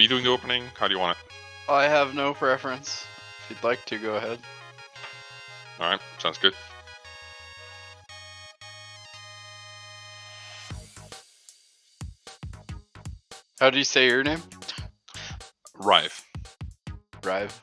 you doing the opening? How do you want it? I have no preference. If you'd like to, go ahead. Alright, sounds good. How do you say your name? Rive. Rive.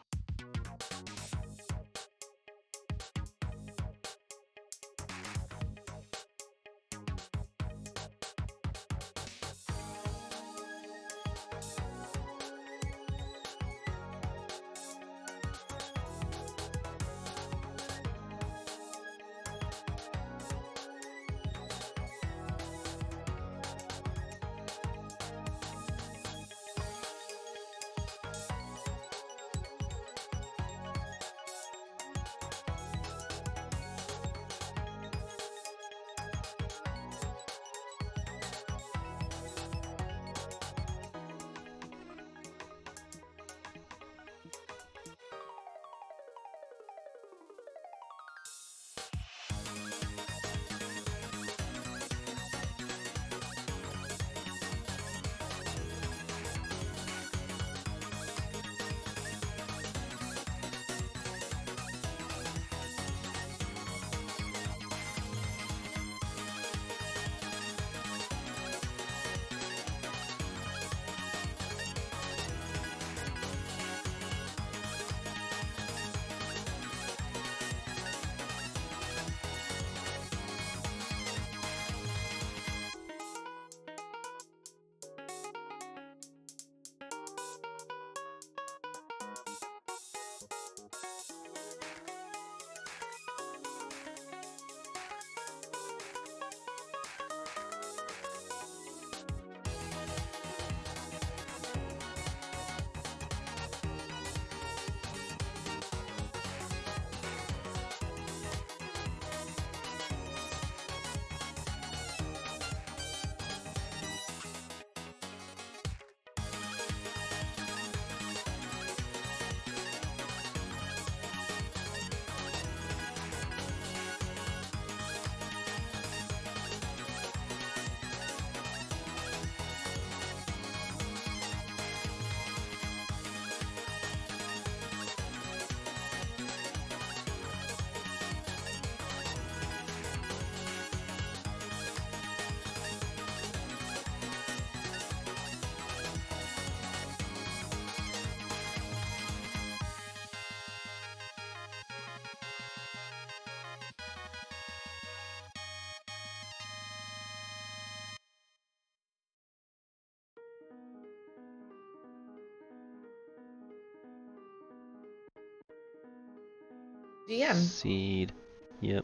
DM. Seed. Yep.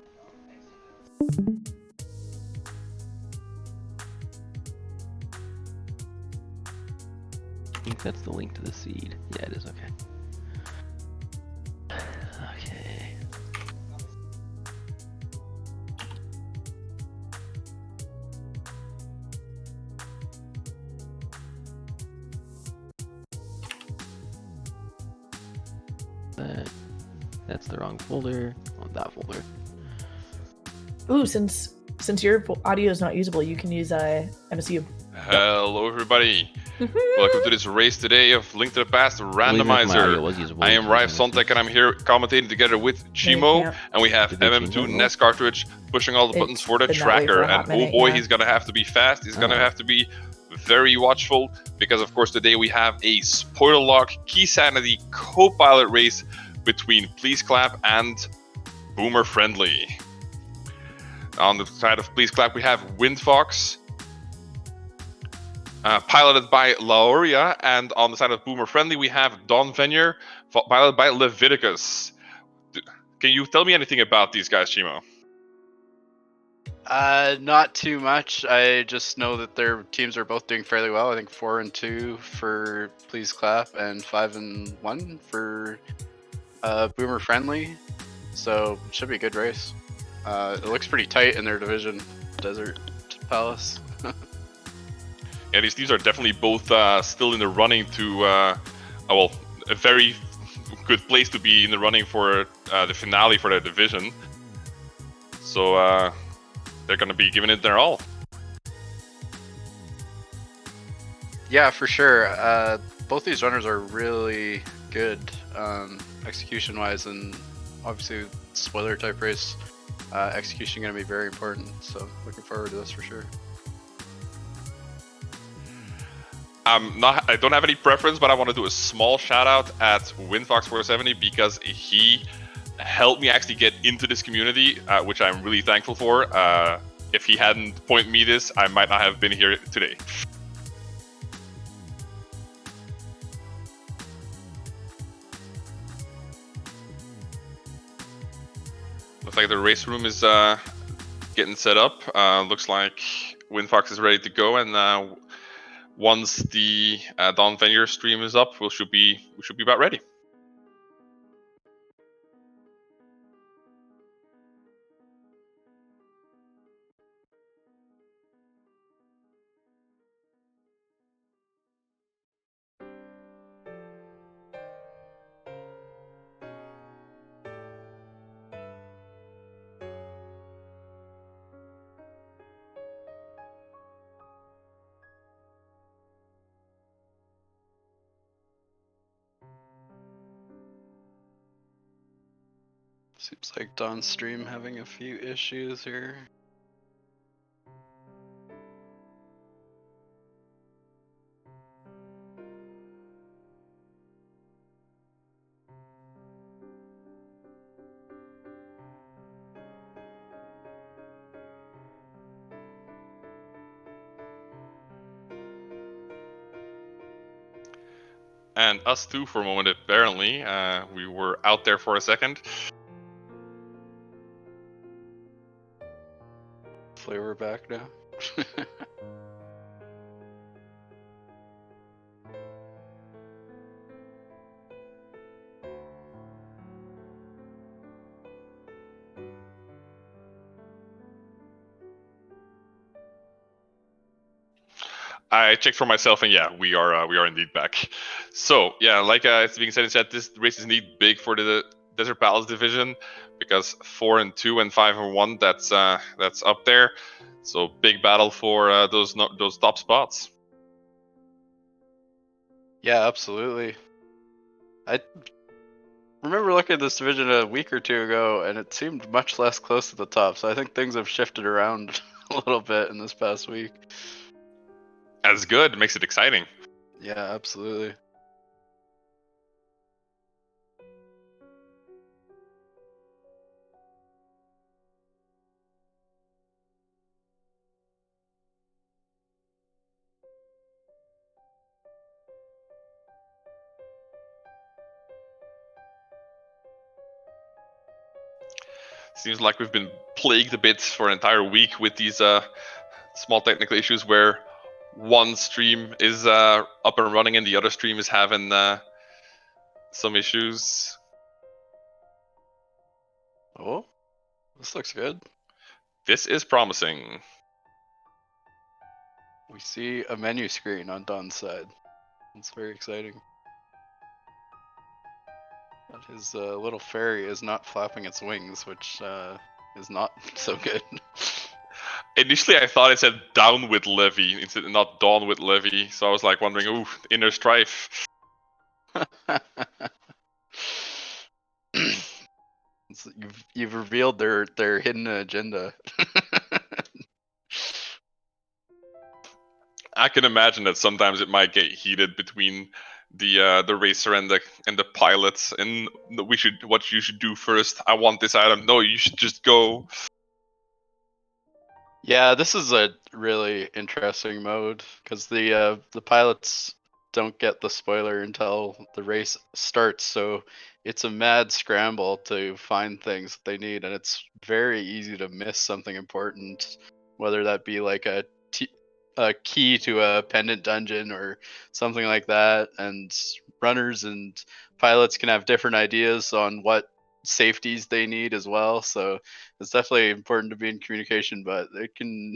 I think that's the link to the seed. Yeah, it is. Okay. Okay. That's the wrong folder. On that folder. Ooh, since your audio is not usable, you can use MSU. Hello everybody. Welcome to this race today of Link to the Past Randomizer. I am Rive Sontek and I'm here commentating together with Chimo, and we have MM2 NES cartridge pushing all the buttons for the tracker. And oh boy, he's gonna have to be fast. He's gonna have to be very watchful, because of course today we have a spoiler lock key sanity co-pilot race between Please Clap and Boomer Friendly. On the side of Please Clap we have Windfox, piloted by Lauria, and on the side of Boomer Friendly we have Dawnvenure, piloted by Leviticus. Can you tell me anything about these guys, Chimo? Not too much. I just know that their teams are both doing fairly well. I think 4-2 for Please Clap and 5-1 for Boomer Friendly. So it should be a good race. It looks pretty tight in their division, Desert Palace. Yeah, these teams are definitely both still in the running to, well, a very good place to be in the running for the finale for their division. So they're going to be giving it their all. Yeah, for sure. both these runners are really good execution-wise, and obviously spoiler type race execution going to be very important. So looking forward to this for sure. I don't have any preference, but I want to do a small shout out at Windfox470 because he helped me actually get into this community, which I'm really thankful for. If he hadn't pointed me this, I might not have been here today. Looks like the race room is getting set up. Looks like Windfox is ready to go, and once the Dawnvenure stream is up, we should be about ready. Seems like Dawn's stream having a few issues here. And us too for a moment, apparently. We were out there for a second. Hopefully we're back now. I checked for myself, and yeah, we are indeed back. So yeah, like it's being said in chat, this race is indeed big for the Desert Battles division because 4-2 and 5-1, that's up there. So big battle for those top spots. Yeah, absolutely. I remember looking at this division a week or two ago, and it seemed much less close to the top. So I think things have shifted around a little bit in this past week. That's good. It makes it exciting. Yeah, absolutely. Seems like we've been plagued a bit for an entire week with these small technical issues where one stream is up and running and the other stream is having some issues. Oh, this looks good. This is promising. We see a menu screen on Dawn's side. It's very exciting. But his little fairy is not flapping its wings, which is not so good. Initially, I thought it said down with Levy instead, not dawn with Levy. So I was like wondering, ooh, inner strife. You've revealed their hidden agenda. I can imagine that sometimes it might get heated between the racer and the pilots, and what you should do first. I want this item. No, you should just go. Yeah, this is a really interesting mode because the pilots don't get the spoiler until the race starts, so it's a mad scramble to find things that they need, and it's very easy to miss something important, whether that be like a key to a pendant dungeon or something like that. And runners and pilots can have different ideas on what safeties they need as well, so it's definitely important to be in communication, but it can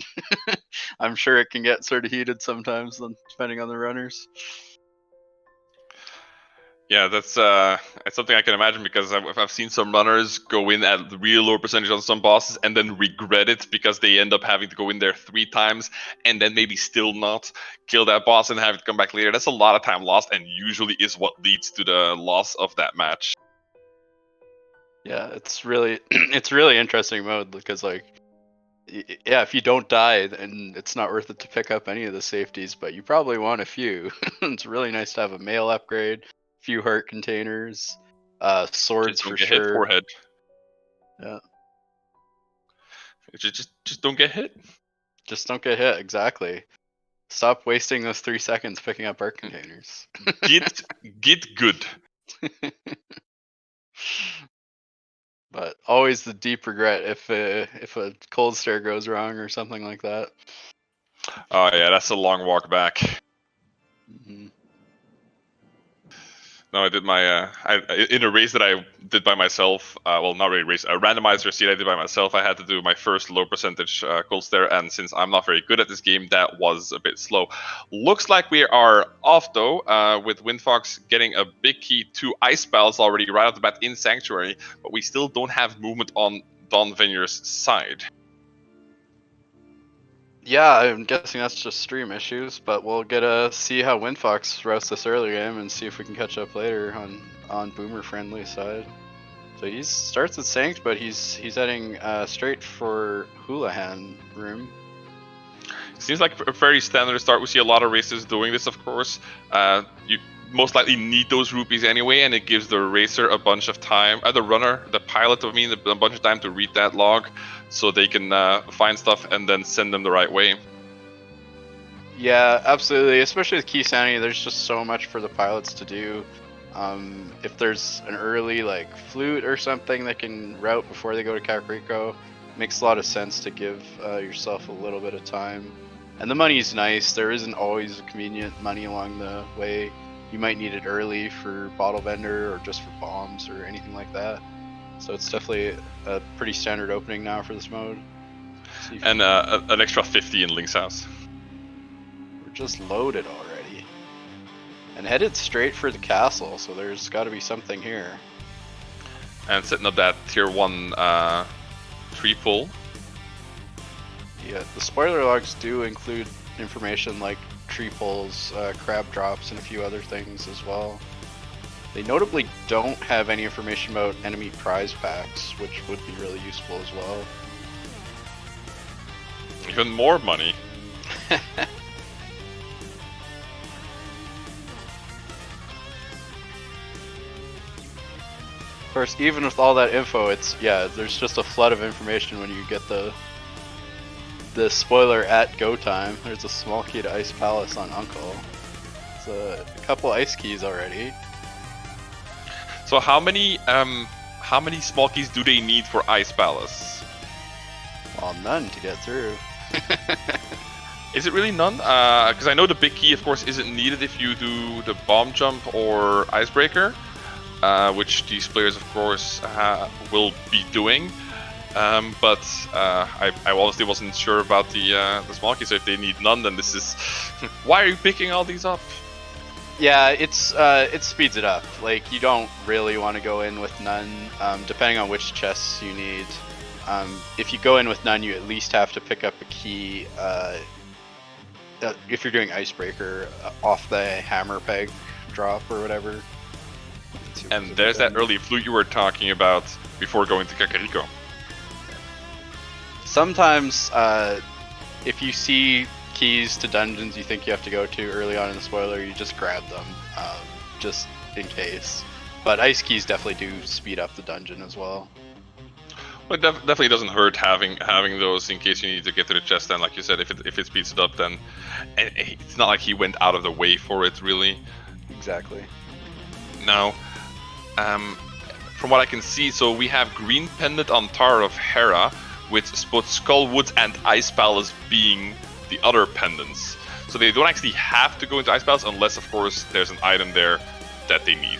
I'm sure it can get sort of heated sometimes depending on the runners. Yeah, that's something I can imagine because I've seen some runners go in at the real low percentage on some bosses and then regret it because they end up having to go in there 3 times and then maybe still not kill that boss and have it come back later. That's a lot of time lost and usually is what leads to the loss of that match. Yeah, it's really it's really interesting mode because like yeah, if you don't die, then it's not worth it to pick up any of the safeties, but you probably want a few. It's really nice to have a mail upgrade, few heart containers, swords for Just don't get sure. hit, forehead. Yeah. Just don't get hit. Just don't get hit, exactly. Stop wasting those 3 seconds picking up heart containers. Get good. But always the deep regret if a cold stare goes wrong or something like that. Oh yeah, that's a long walk back. Mm-hmm. No, I did my in a race that I did by myself. Well, not really a race, a randomizer seed I did by myself. I had to do my first low percentage cold stare, and since I'm not very good at this game, that was a bit slow. Looks like we are off though, with Windfox getting a big key to ice spells already right off the bat in Sanctuary, but we still don't have movement on Dawnvenure's side. Yeah, I'm guessing that's just stream issues, but we'll get to see how Windfox routes this early game and see if we can catch up later on Boomer friendly side. So he starts at Sanct, but he's heading straight for Houlihan room. Seems like a very standard start. We see a lot of races doing this, of course. You most likely need those rupees anyway, and it gives the racer a bunch of time, the runner, the pilot, I mean, a bunch of time to read that log, so they can find stuff and then send them the right way. Yeah, absolutely. Especially with Key Sanity, there's just so much for the pilots to do. If there's an early like flute or something that can route before they go to Kakariko, makes a lot of sense to give yourself a little bit of time. And the money's nice. There isn't always convenient money along the way. You might need it early for bottle vendor or just for bombs or anything like that. So it's definitely a pretty standard opening now for this mode. And an extra 50 in Link's house. We're just loaded already. And headed straight for the castle, so there's got to be something here. And setting up that tier 1 tree pull. Yeah, the spoiler logs do include information like tree pulls, crab drops, and a few other things as well. They notably don't have any information about enemy prize packs, which would be really useful as well. Even more money. Of course, even with all that info, there's just a flood of information when you get the spoiler at go time. There's a small key to Ice Palace on Uncle. It's a couple ice keys already. So how many small keys do they need for Ice Palace? Well, none to get through. Is it really none? Because I know the big key, of course, isn't needed if you do the bomb jump or icebreaker, which these players, of course, will be doing. But I honestly wasn't sure about the small keys. So if they need none, then this is why are you picking all these up? Yeah, it speeds it up. Like, you don't really want to go in with none, depending on which chests you need. If you go in with none, you at least have to pick up a key. If you're doing icebreaker off the hammer peg drop or whatever. And there's that early flute you were talking about before going to Kakariko. Sometimes, if you see keys to dungeons you think you have to go to early on in the spoiler, you just grab them, just in case. But ice keys definitely do speed up the dungeon as well. Well, it definitely doesn't hurt having those in case you need to get to the chest. And like you said, if it speeds it up, then it's not like he went out of the way for it, really. Exactly. Now, from what I can see, so we have green pendant on Tower of Hera, with both Skullwood and Ice Palace being the other pendants. So they don't actually have to go into Ice Palace unless, of course, there's an item there that they need.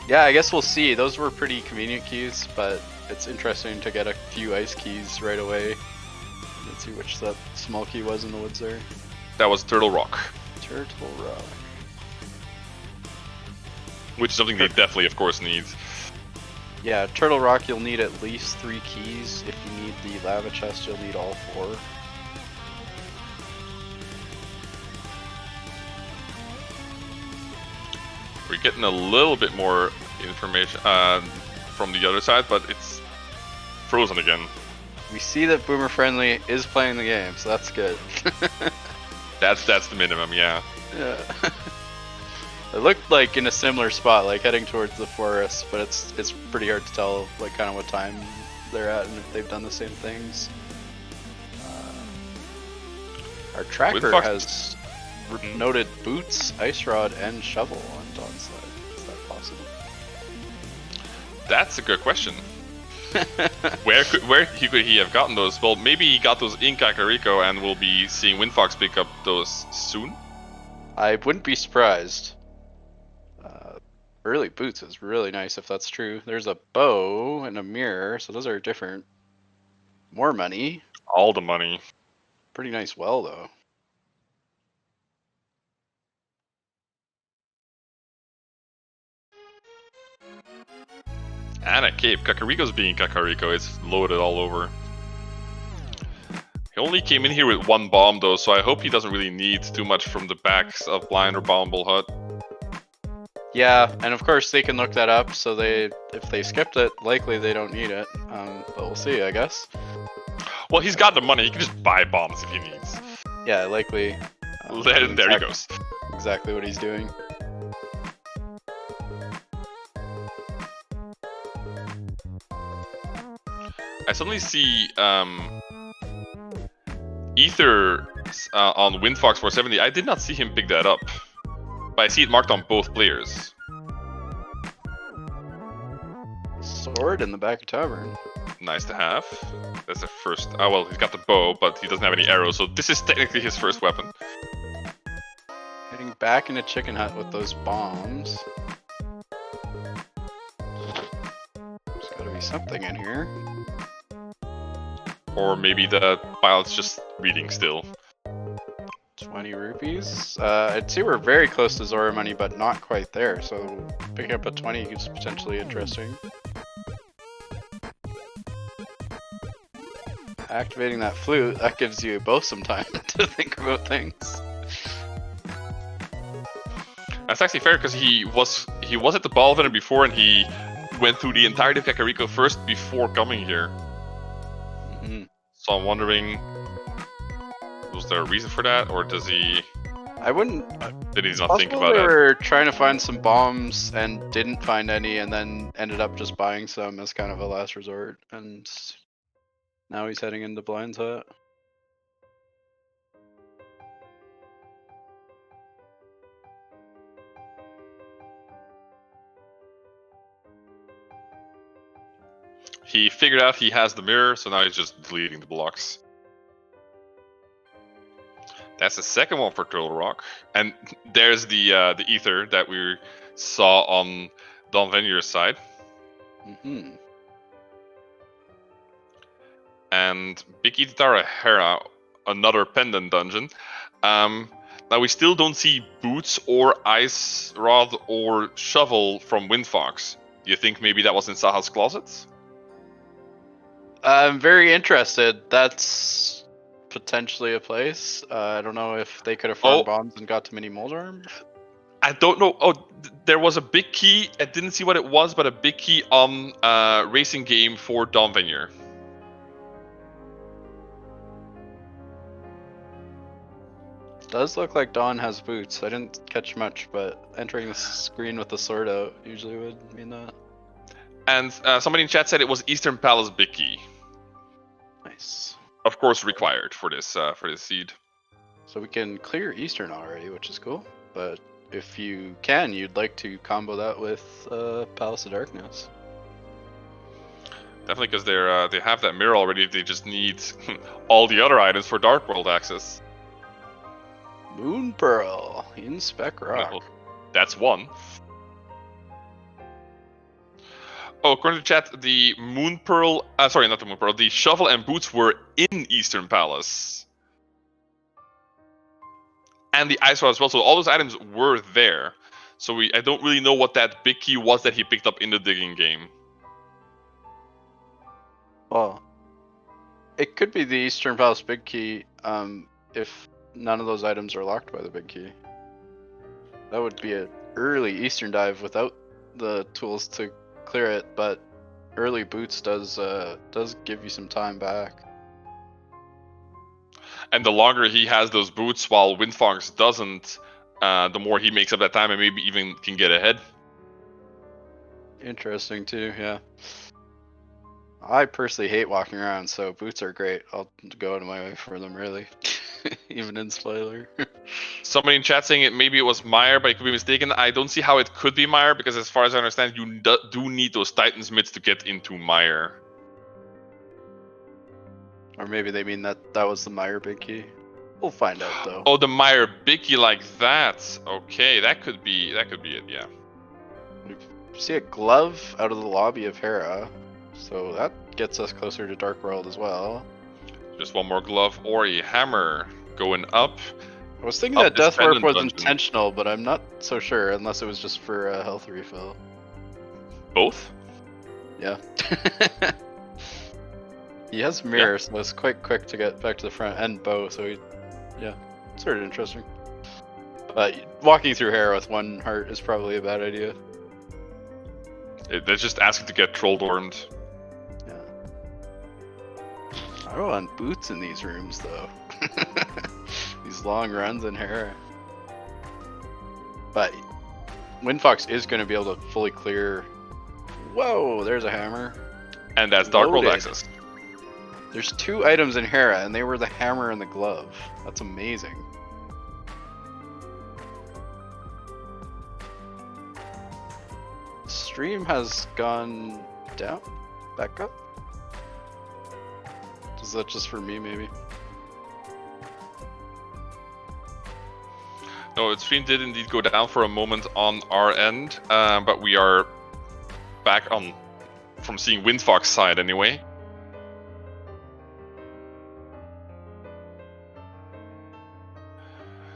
Yeah, I guess we'll see. Those were pretty convenient keys, but it's interesting to get a few ice keys right away. Let's see which that small key was in the woods there. That was Turtle Rock. Turtle Rock. Which is something they definitely, of course, need. Yeah, Turtle Rock, you'll need at least 3 keys. If you need the lava chest, you'll need all 4. We're getting a little bit more information from the other side, but it's frozen again. We see that Boomer Friendly is playing the game, so that's good. That's the minimum, yeah. Yeah. It looked like in a similar spot, like heading towards the forest, but it's pretty hard to tell like kind of what time they're at and if they've done the same things. Our tracker has noted boots, ice rod, and shovel on Dawn's side. Is that possible? That's a good question. Where could he have gotten those? Well, maybe he got those in Kakariko, and we'll be seeing Windfox pick up those soon. I wouldn't be surprised. Early boots is really nice if that's true. There's a bow and a mirror, so those are different. More money. All the money. Pretty nice well, though. And a cape. Kakariko's being Kakariko. It's loaded all over. He only came in here with 1 bomb, though, so I hope he doesn't really need too much from the backs of Blind or Bombable Hut. Yeah, and of course they can look that up, so if they skipped it, likely they don't need it. But we'll see, I guess. Well, he's got the money. He can just buy bombs if he needs. Yeah, likely. There he goes. Exactly what he's doing. I suddenly see Ether on Windfox470. I did not see him pick that up, but I see it marked on both players. Sword in the back of tavern. Nice to have. That's the first. Oh well, he's got the bow, but he doesn't have any arrows, so this is technically his first weapon. Heading back into Chicken Hut with those bombs. There's gotta be something in here. Or maybe the pilot's just reading still. 20 rupees. I'd say we're very close to Zora money, but not quite there. So picking up a 20 is potentially interesting. Activating that flute, that gives you both some time to think about things. That's actually fair because he was at the Dawnvenure before, and he went through the entirety of Kakariko first before coming here. So I'm wondering, was there a reason for that, or does he? I wouldn't. Did he not think about it? They were trying to find some bombs and didn't find any, and then ended up just buying some as kind of a last resort. And now he's heading into Blind's Hut. He figured out he has the mirror, so now he's just deleting the blocks. That's the second one for Turtle Rock. And there's the ether that we saw on Dawnvenure's side. And Big Itara Hera, another pendant dungeon. Now we still don't see boots or ice rod or shovel from Windfox. Do you think maybe that was in Saha's closet? I'm very interested. That's potentially a place. I don't know if they could have farmed bombs and got to mini Moldorm. I don't know. Oh, there was a big key. I didn't see what it was, but a big key on racing game for Dawnvenure. Does look like Dawn has boots. I didn't catch much, but entering the screen with the sword out usually would mean that. And somebody in chat said it was Eastern Palace big key. Nice. Of course, required for this seed. So we can clear Eastern already, which is cool. But if you can, you'd like to combo that with Palace of Darkness. Definitely, because they have that mirror already. They just need all the other items for Dark World access. Moon Pearl in Spec Rock. Well, that's one. Oh, according to chat, the Moon Pearl, sorry, not the Moon Pearl, the shovel and boots were in Eastern Palace. And the ice rod as well, so all those items were there. So I don't really know what that big key was that he picked up in the digging game. Well, it could be the Eastern Palace big key if none of those items are locked by the big key. That would be an early Eastern dive without the tools to clear it, but early boots does give you some time back. And the longer he has those boots while Windfox doesn't, the more he makes up that time and maybe even can get ahead. Interesting too, yeah. I personally hate walking around, so boots are great. I'll go out of my way for them, really. Even in spoiler. Somebody in chat saying maybe it was Meyer, but I could be mistaken. I don't see how it could be Meyer, because as far as I understand, you do need those Titan's mids to get into Meyer. Or maybe they mean that was the Meyer big key. We'll find out though. Oh, the Meyer Bicky like that. Okay, that could be it, yeah. We see a glove out of the lobby of Hera, so that gets us closer to Dark World as well. Just one more glove or a hammer going up. I was thinking that Death Warp was intentional, but I'm not so sure unless it was just for a health refill. Both? Yeah. He has mirror, so it's quite quick to get back to the front, and bow, so yeah, sort of interesting. But walking through Hera with one heart is probably a bad idea. They're just asking to get troll-dormed. Yeah. I don't want boots in these rooms, though. These long runs in Hera. But Windfox is going to be able to fully clear. Whoa, there's a hammer. And that's Dark World access. There's 2 items in Hera, and they were the hammer and the glove. That's amazing. Stream has gone down? Back up? Is that just for me, maybe? No, the stream did indeed go down for a moment on our end, but we are back on from seeing Windfox side anyway.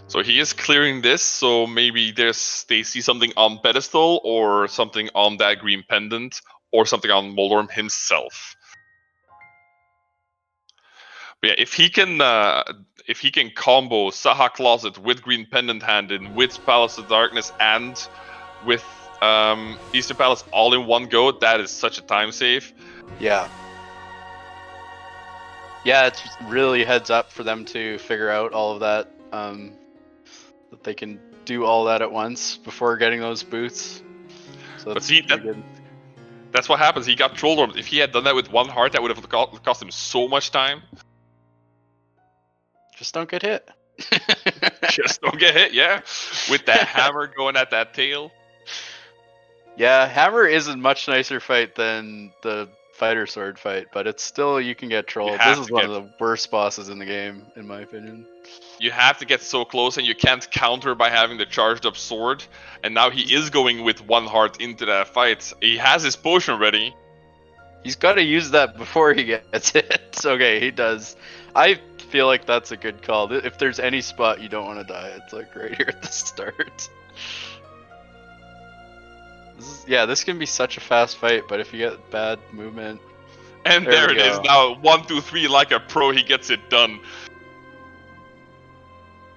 So he is clearing this, so maybe they see something on pedestal or something on that green pendant or something on Moldorm himself. But yeah, if he can combo Saha Closet with Green Pendant Handed, with Palace of Darkness, and with Eastern Palace all in one go, that is such a time save. Yeah. Yeah, it's really heads up for them to figure out all of that. That they can do all that at once before getting those boots. So but see, that's what happens. He got trolled. If he had done that with one heart, that would have cost him so much time. Just don't get hit. Just don't get hit, yeah. With that hammer going at that tail. Yeah, hammer is a much nicer fight than the fighter sword fight, but it's still, you can get trolled. This is one of the worst bosses in the game, in my opinion. You have to get so close, and you can't counter by having the charged up sword. And now he is going with one heart into that fight. He has his potion ready. He's got to use that before he gets hit. Okay, he does. I feel like that's a good call. If there's any spot you don't want to die, it's like right here at the start. This can be such a fast fight, but if you get bad movement... And there it is now, 1, 2, 3, like a pro, he gets it done.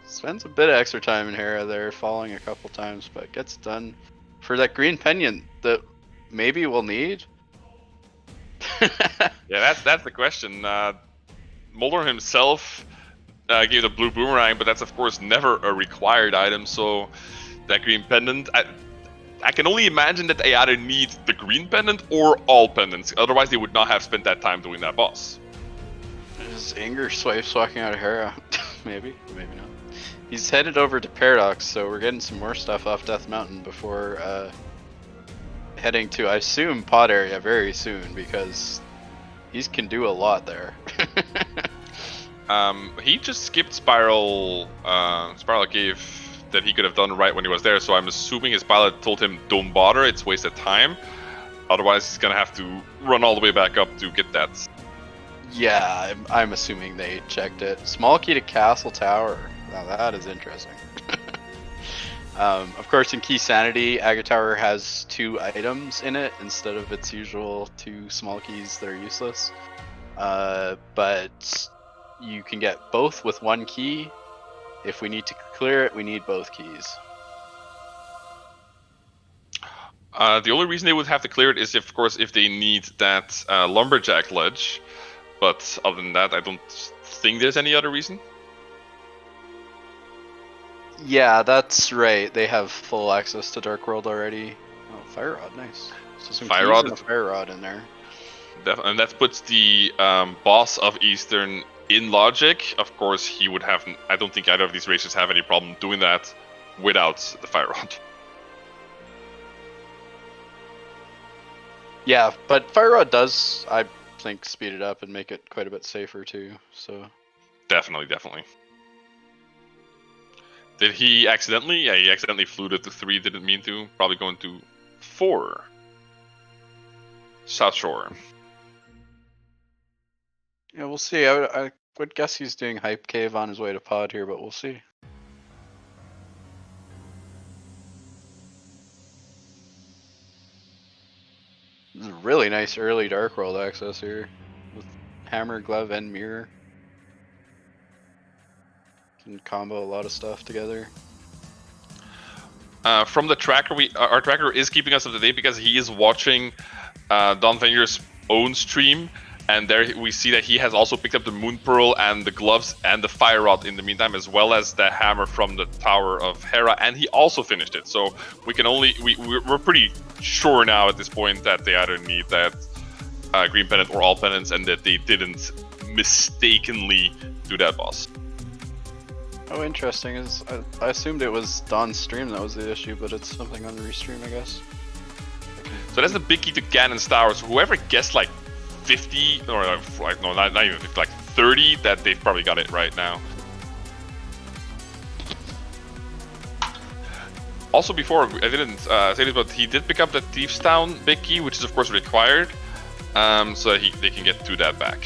Spends a bit of extra time in Hera there, falling a couple times, but gets done for that green pennon that maybe we'll need. Yeah, that's the question. Moldorm himself gave the blue boomerang, but that's of course never a required item, so that green pendant... I can only imagine that they either need the green pendant or all pendants, otherwise they would not have spent that time doing that boss. There's Anger Swipes walking out of Hera. Maybe, maybe not. He's headed over to Paradox, so we're getting some more stuff off Death Mountain before heading to, I assume, pod area very soon, because he can do a lot there. He just skipped Spiral. Spiral gave that he could have done right when he was there, so I'm assuming his pilot told him don't bother, it's wasted time. Otherwise he's gonna have to run all the way back up to get that. Yeah, I'm assuming they checked it. Small key to Castle Tower. Now that is interesting. Of course, in Key Sanity, Agatower has 2 items in it instead of its usual 2 small keys that are useless. But you can get both with 1 key. If we need to clear it, we need both keys. The only reason they would have to clear it is, of course, if they need that lumberjack ledge. But other than that, I don't think there's any other reason. Yeah, that's right. They have full access to Dark World already. Oh, Fire Rod, nice. So some Fire keys Rod, and a Fire Rod in there. And that puts the boss of Eastern in logic. Of course, he would have. I don't think either of these races have any problem doing that without the Fire Rod. Yeah, but Fire Rod does, I think, speed it up and make it quite a bit safer too. So definitely. Did he accidentally? Yeah, he accidentally flew to 3. Didn't mean to. Probably going to 4. South Shore. yeah, we'll see. I would guess he's doing Hype Cave on his way to Pod here, but we'll see. This is a really nice early Dark World access here with Hammer, Glove, and Mirror. Can combo a lot of stuff together. From the tracker, our tracker is keeping us up to date because he is watching Dawnvenure's own stream, and there we see that he has also picked up the Moon Pearl and the gloves and the Fire Rod in the meantime, as well as the hammer from the Tower of Hera, and he also finished it. So we can only we're pretty sure now at this point that they either need that green pendant or all pendants, and that they didn't mistakenly do that boss. Oh, interesting. I assumed it was Dawn's stream that was the issue, but it's something on the restream, I guess. So that's the big key to Ganon's Tower. So whoever guessed like 50, or like no, not even 50, like 30, that they've probably got it right now. Also, before I didn't say this, but he did pick up the Thieves Town big key, which is of course required, so that they can get to that back.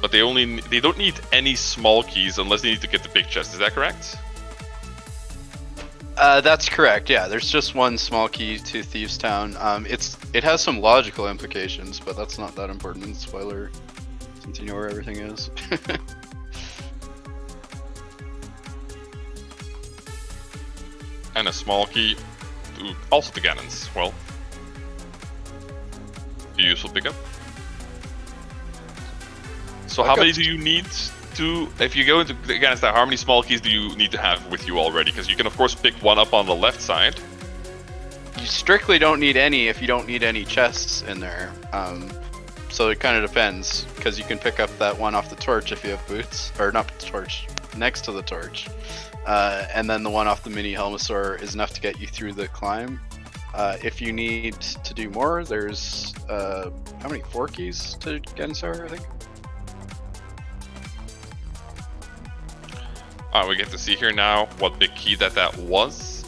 But they don't need any small keys unless they need to get the big chest. Is that correct? That's correct. Yeah, there's just 1 small key to Thieves Town. It has some logical implications, but that's not that important. Spoiler, since you know where everything is. And a small key also to Ganon's. Well, a useful pickup. So how many do you need to, if you go into Ganon's Tower, how many small keys do you need to have with you already? Because you can of course pick 1 up on the left side. You strictly don't need any if you don't need any chests in there. So it kind of depends, because you can pick up that 1 off the torch if you have boots, or not the torch, next to the torch. And then the 1 off the mini Helmasaur is enough to get you through the climb. If you need to do more, there's how many? 4 keys to Ganon's Tower, I think. We get to see here now what big key that was.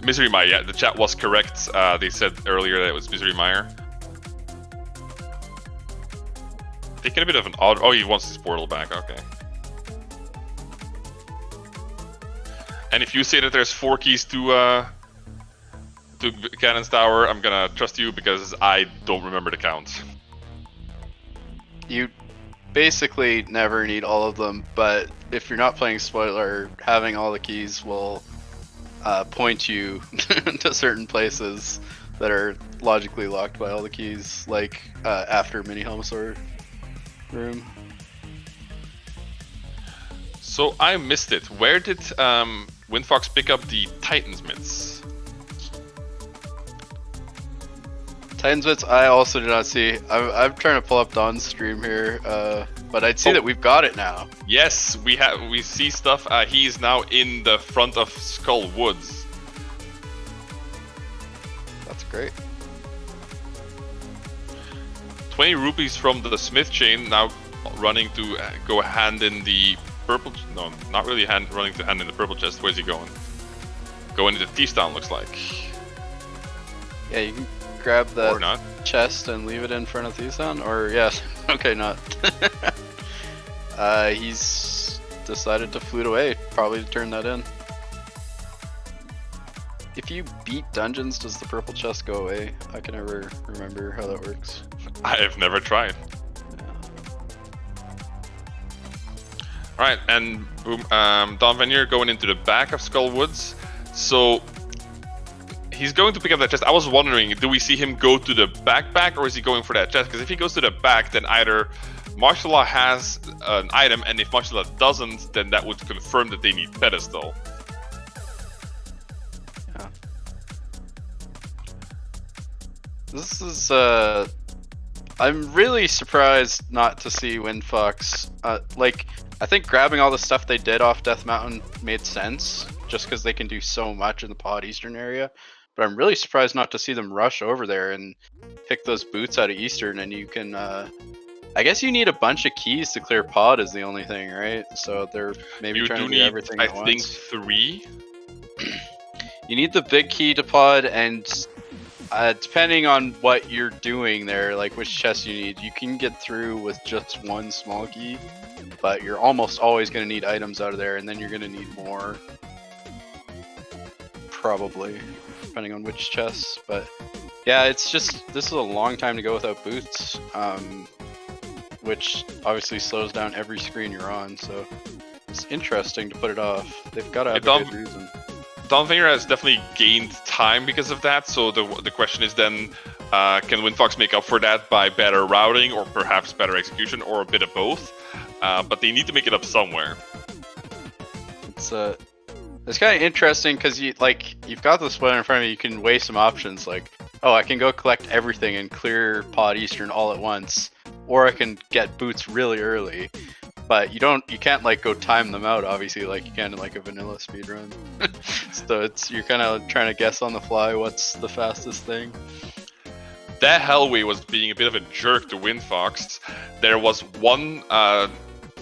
Misery Mire, yeah, the chat was correct. They said earlier that it was Misery Mire. Taking a bit of an odd... Oh, he wants his portal back, okay. And if you say that there's 4 keys to Ganon's Tower, I'm gonna trust you because I don't remember the count. You basically never need all of them, but if you're not playing spoiler, having all the keys will point you to certain places that are logically locked by all the keys, like after mini Helmasaur room. So I missed it. Where did Windfox pick up the Titan's Mitts? Titan's Mitts, I also did not see. I'm trying to pull up Dawn's stream here, but I'd see that we've got it now. Yes, we see stuff. He's now in the front of Skull Woods. That's great. 20 rupees from the Smith chain, now running to go hand in the purple... No, not really running to hand in the purple chest. Where's he going? Going into Thieves Town, looks like. Yeah, you can grab that chest and leave it in front of Thieves Town, or yes, okay, not. He's decided to flute away. probably to turn that in. If you beat dungeons, does the purple chest go away? I can never remember how that works. I have never tried. Alright, and boom, Dawnvenure going into the back of Skull Woods. So he's going to pick up that chest. I was wondering, do we see him go to the back, or is he going for that chest? Because if he goes to the back, then either Martial Law has an item, and if Martial Law doesn't, then that would confirm that they need pedestal. Yeah. This is I'm really surprised not to see Windfox. Like, I think grabbing all the stuff they did off Death Mountain made sense, just because they can do so much in the Pod Eastern area. But I'm really surprised not to see them rush over there and pick those boots out of Eastern, and you can, I guess you need a bunch of keys to clear Pod is the only thing, right? So they're maybe trying to do everything at once. I think 3. You need the big key to Pod, and depending on what you're doing there, like which chest you need, you can get through with just one small key, but you're almost always going to need items out of there, and then you're going to need more. Probably, depending on which chests. But yeah, it's just, this is a long time to go without boots, which obviously slows down every screen you're on, so it's interesting to put it off. They've got to have a good reason. Dawnvenure has definitely gained time because of that, so the question is then, can Windfox make up for that by better routing, or perhaps better execution, or a bit of both? But they need to make it up somewhere. It's kind of interesting because you've got the spoiler in front of you. You can weigh some options, like, oh, I can go collect everything and clear Pod Eastern all at once, or I can get boots really early. But you can't like go time them out, obviously, like you can in like a vanilla speedrun. So you're kind of trying to guess on the fly what's the fastest thing. That Hellway was being a bit of a jerk to Windfox. There was one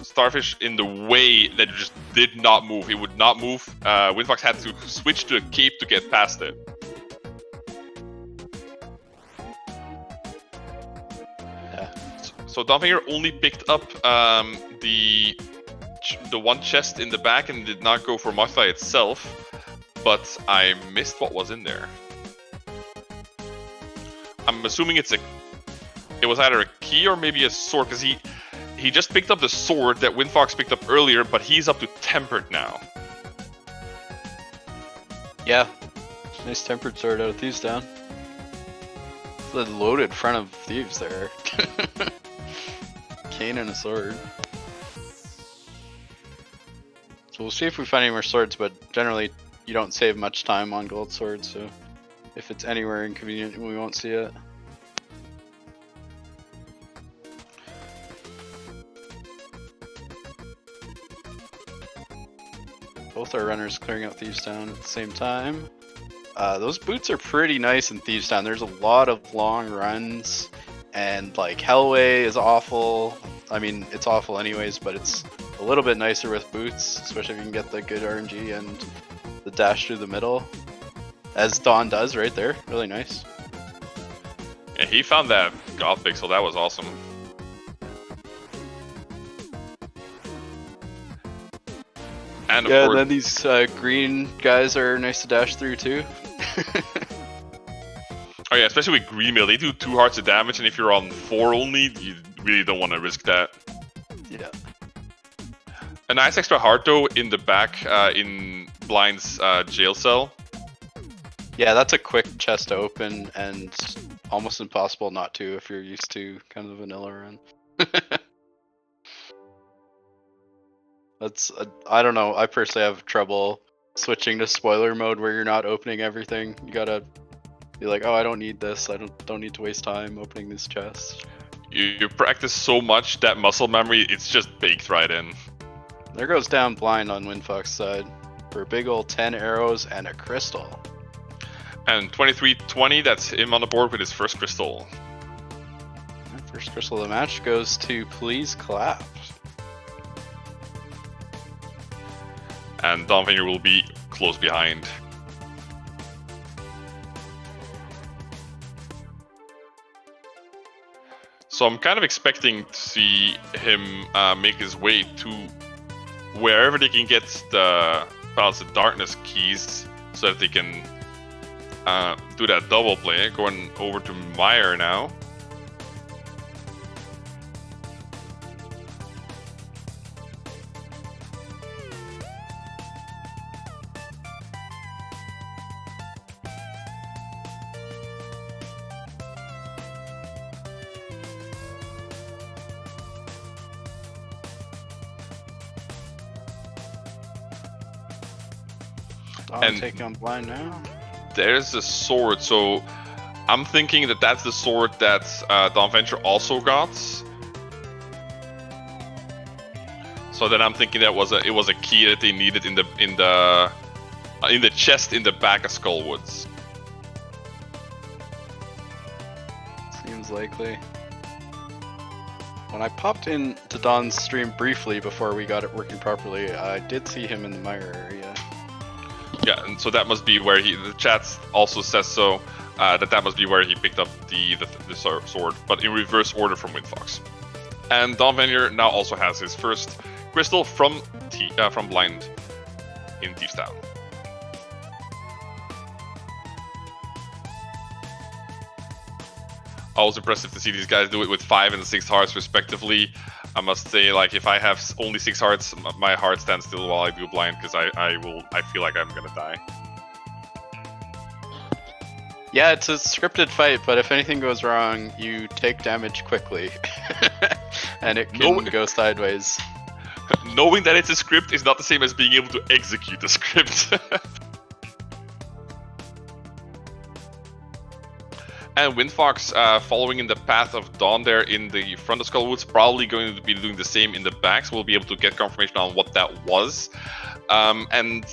starfish in the way that just did not move. It would not move. Windfox had to switch to a cape to get past it. Yeah. So Dawnvenure only picked up the one chest in the back and did not go for Martial Law itself, but I missed what was in there. I'm assuming it was either a key or maybe a sword, because he just picked up the sword that Windfox picked up earlier, but he's up to Tempered now. Yeah, nice Tempered sword out of Thieves Down. The loaded front of Thieves there. Cane and a sword. So we'll see if we find any more swords, but generally you don't save much time on gold swords, so if it's anywhere inconvenient, we won't see it. Both our runners clearing out Thieves Town at the same time. Those boots are pretty nice in Thieves Town. There's a lot of long runs, and like Hellway is awful. I mean, it's awful anyways, but it's a little bit nicer with boots, especially if you can get the good RNG and the dash through the middle, as Dawn does right there. Really nice. Yeah, he found that goth pixel. That was awesome. And of course, then these green guys are nice to dash through too. Oh yeah, especially with Green Mill, they do 2 hearts of damage, and if you're on 4 only, you really don't want to risk that. Yeah. A nice extra heart though in the back in Blind's jail cell. Yeah, that's a quick chest to open and almost impossible not to if you're used to kind of the vanilla run. I don't know, I personally have trouble switching to spoiler mode where you're not opening everything. You gotta be like, oh, I don't need this. I don't need to waste time opening this chest. You practice so much that muscle memory, it's just baked right in. There goes down Blind on Windfox's side for a big old 10 arrows and a crystal. And 2320, that's him on the board with his first crystal. First crystal of the match goes to Please Clap. And Dawnvenure will be close behind. So I'm kind of expecting to see him make his way to wherever they can get the Palace of Darkness keys so that they can do that double play. Going over to Meyer now. And taking on blind now. There's a sword, so I'm thinking that that's the sword that Dawnvenure also got. So then I'm thinking that it was a key that they needed in the chest in the back of Skullwoods. Seems likely. When I popped into Dawn's stream briefly before we got it working properly, I did see him in the Meyer area. Yeah, and so that must be where the chat also says so, that must be where he picked up the sword, but in reverse order from Windfox. And Dawnvenure now also has his first crystal from Blind in Thieves Town. I was impressive to see these guys do it with 5 and 6 hearts respectively. I must say, like, if I have only 6 hearts, my heart stands still while I do blind, because I feel like I'm gonna die. Yeah, it's a scripted fight, but if anything goes wrong, you take damage quickly. And it can go sideways. Knowing that it's a script is not the same as being able to execute the script. And Windfox, following in the path of Dawn there in the front of Skullwoods, probably going to be doing the same in the back, so we'll be able to get confirmation on what that was. And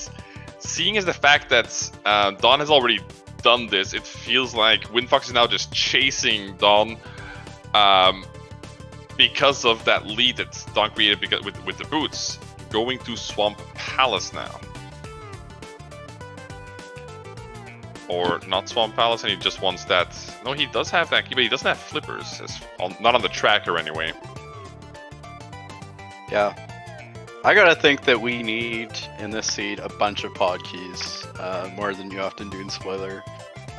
seeing as the fact that Dawn has already done this, it feels like Windfox is now just chasing Dawn because of that lead that Dawn created with the boots, going to Swamp Palace now. Or not Swamp Palace, and he just wants that. No, he does have that key, but he doesn't have flippers. Not on the tracker anyway. Yeah. I gotta think that we need, in this seed, a bunch of pod keys. More than you often do in Spoiler.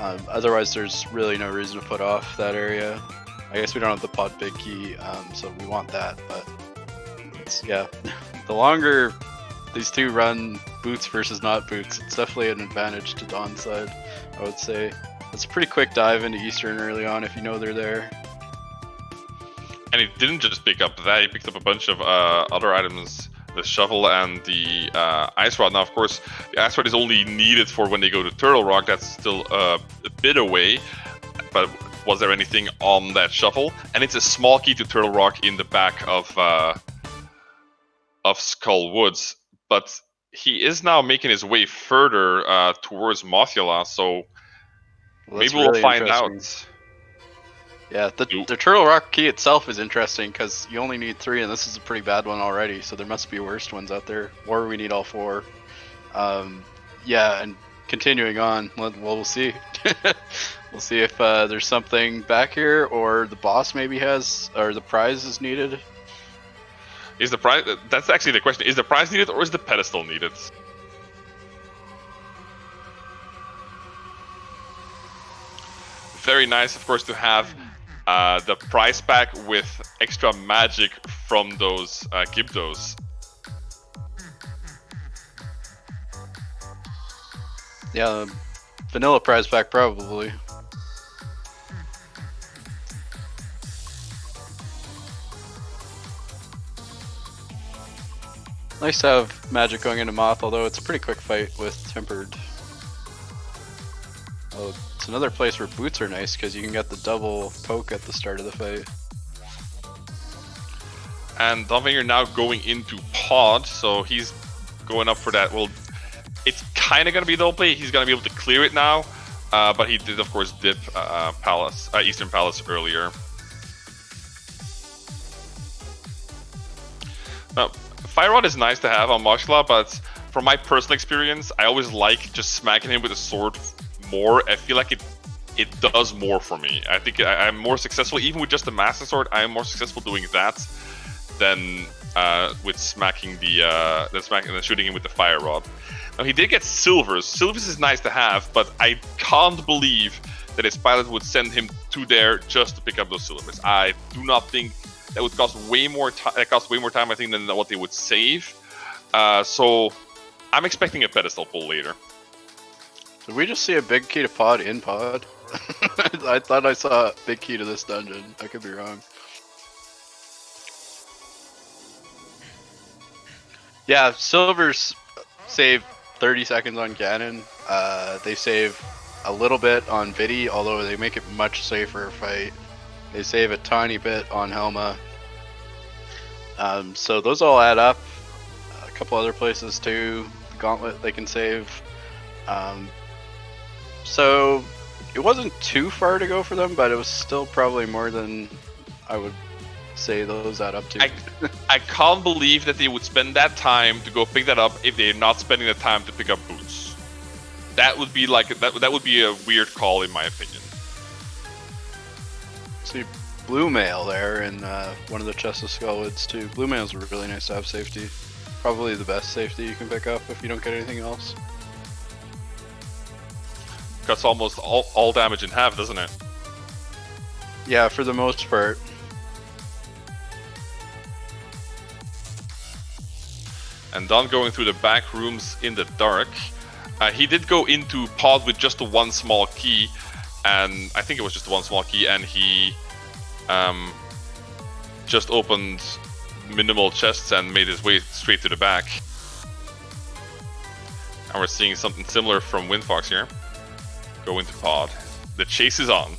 Otherwise, there's really no reason to put off that area. I guess we don't have the pod big key, so we want that, but... yeah. The longer these two run boots versus not boots, it's definitely an advantage to Dawn's side, I would say. It's a pretty quick dive into Eastern early on if you know they're there. And he didn't just pick up that, he picked up a bunch of other items, the shovel and the ice rod. Now, of course, the ice rod is only needed for when they go to Turtle Rock. That's still a bit away, but was there anything on that shovel? And it's a small key to Turtle Rock in the back of Skull Woods. But he is now making his way further towards Mothula, so maybe we'll find out. Yeah, the Turtle Rock key itself is interesting because you only need 3, and this is a pretty bad one already, so there must be worse ones out there. Or we need all 4. Yeah, and continuing on, we'll see. We'll see if there's something back here, or the boss maybe has, or the prize is needed. Is the prize? That's actually the question. Is the prize needed, or is the pedestal needed? Very nice, of course, to have the prize pack with extra magic from those Gibdos. Yeah, vanilla prize pack probably. Nice to have magic going into Moth, although it's a pretty quick fight with Tempered. Oh, it's another place where boots are nice because you can get the double poke at the start of the fight. And Dawnvenure now going into Pod, so he's going up for that. Well, it's kind of going to be a double play. He's going to be able to clear it now, but he did, of course, dip Eastern Palace earlier. Now, Fire Rod is nice to have on Mothula, but from my personal experience, I always like just smacking him with a sword more. I feel like it does more for me. I think I'm more successful, even with just the Master Sword, I am more successful doing that than with smacking then shooting him with the fire rod. Now he did get silvers. Silvers is nice to have, but I can't believe that his pilot would send him to there just to pick up those silvers. I do not think that would cost way more time. That cost way more time, I think, than what they would save. So I'm expecting a pedestal pull later. Did we just see a big key to pod in pod? I thought I saw a big key to this dungeon. I could be wrong. Yeah, silvers save 30 seconds on Ganon. They save a little bit on Vidi, although they make it much safer fight. They save a tiny bit on Helma. So those all add up. A couple other places too. The Gauntlet they can save. So it wasn't too far to go for them, but it was still probably more than I would say those add up to. I can't believe that they would spend that time to go pick that up if they're not spending the time to pick up boots. That would be like that would be a weird call in my opinion. See blue mail there in one of the chests of Skullwoods too. Blue mail's really nice to have safety. Probably the best safety you can pick up if you don't get anything else. Cuts almost all damage in half, doesn't it? Yeah, for the most part. And Don going through the back rooms in the dark. He did go into pod with just the one small key, and I think it was just the one small key, and he just opened minimal chests and made his way straight to the back. And we're seeing something similar from Windfox here. Go into pod. The chase is on.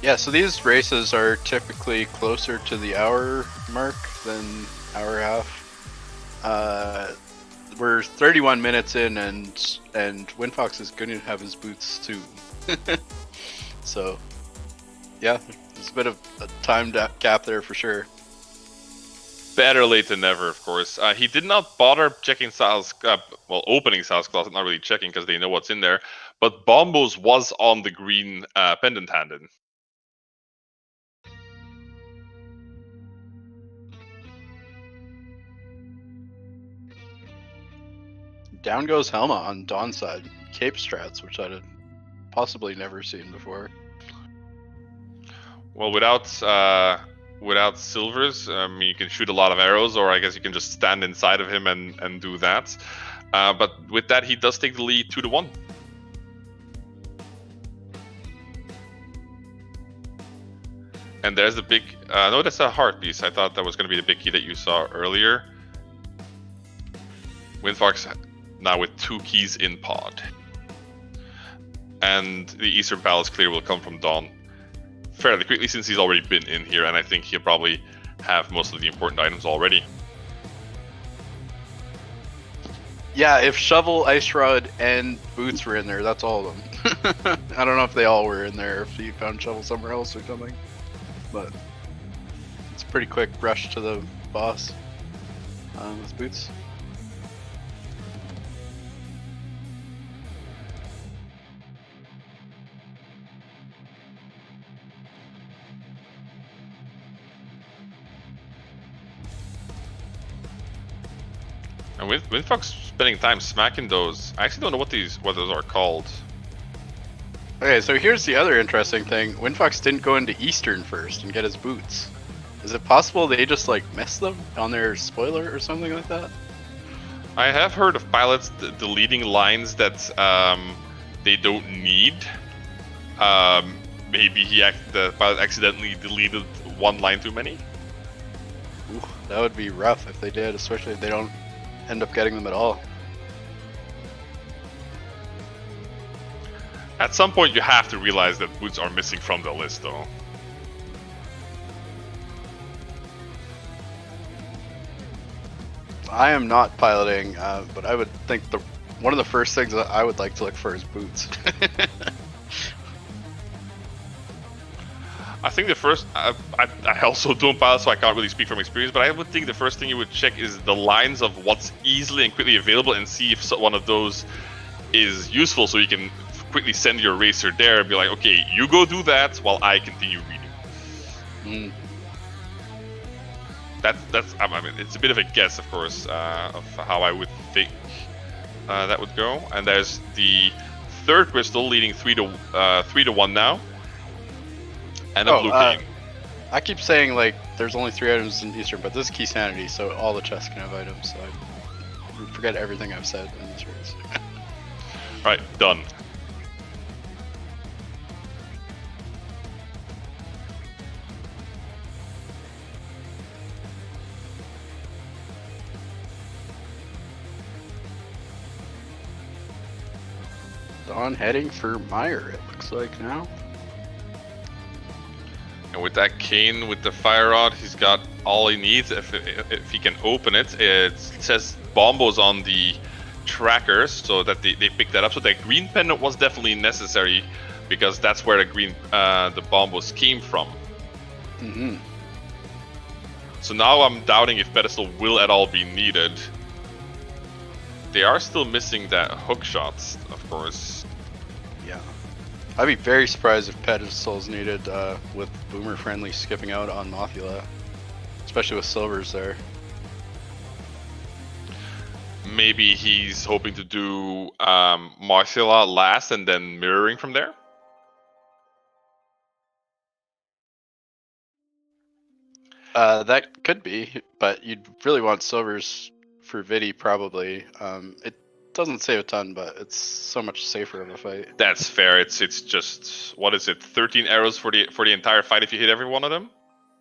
Yeah, so these races are typically closer to the hour mark than hour half. We're 31 minutes in, and Windfox is going to have his boots too. So, yeah, there's a bit of a time gap there for sure. Better late than never, of course. He did not bother checking Sal's, opening Sal's closet, not really checking because they know what's in there. But Bombos was on the green pendant handed. Down goes Helma on Dawn's side. Cape strats, which I'd have possibly never seen before. Well, without silvers, you can shoot a lot of arrows, or I guess you can just stand inside of him and do that. But with that, he does take the lead 2-1. And there's the big... no, that's a heart piece. I thought that was going to be the big key that you saw earlier. Windfox now with 2 keys in pod. And the Eastern Palace clear will come from Dawn fairly quickly since he's already been in here, and I think he'll probably have most of the important items already. Yeah, if Shovel, Ice Rod, and Boots were in there, that's all of them. I don't know if they all were in there, if he found Shovel somewhere else or something. But it's a pretty quick rush to the boss with Boots. And with Windfox spending time smacking those, I actually don't know what those are called. Okay, so here's the other interesting thing. Windfox didn't go into Eastern first and get his boots. Is it possible they just like missed them on their spoiler or something like that? I have heard of pilots deleting lines that they don't need. Maybe the pilot accidentally deleted one line too many. Ooh, that would be rough if they did, especially if they don't end up getting them at all. At some point, you have to realize that boots are missing from the list, though. I am not piloting, but I would think one of the first things that I would like to look for is boots. I think the first, I also don't pilot, so I can't really speak from experience, but I would think the first thing you would check is the lines of what's easily and quickly available and see if one of those is useful, so you can quickly send your racer there and be like, okay, you go do that while I continue reading. That's I mean, it's a bit of a guess, of course, of how I would think that would go. And there's the third crystal leading 3-1 now, and a blue cane. I keep saying like there's only 3 items in Eastern, but this is Key Sanity, so all the chests can have items. So I forget everything I've said in this race. Right, done. Dawn heading for Meyer, it looks like now. And with that cane, with the fire rod, he's got all he needs. If he can open it, it says bombos on the trackers, so that they pick that up. So that green pendant was definitely necessary, because that's where the bombos came from. So now I'm doubting if pedestal will at all be needed. They are still missing that hook shots, of course. Yeah. I'd be very surprised if pedestals needed with Boomer Friendly skipping out on Mothula. Especially with silvers there. Maybe he's hoping to do Mothula last and then mirroring from there? That could be, but you'd really want silvers for Vidi probably. It doesn't save a ton, but it's so much safer of a fight. That's fair. It's just, what is it, 13 arrows for the entire fight if you hit every one of them?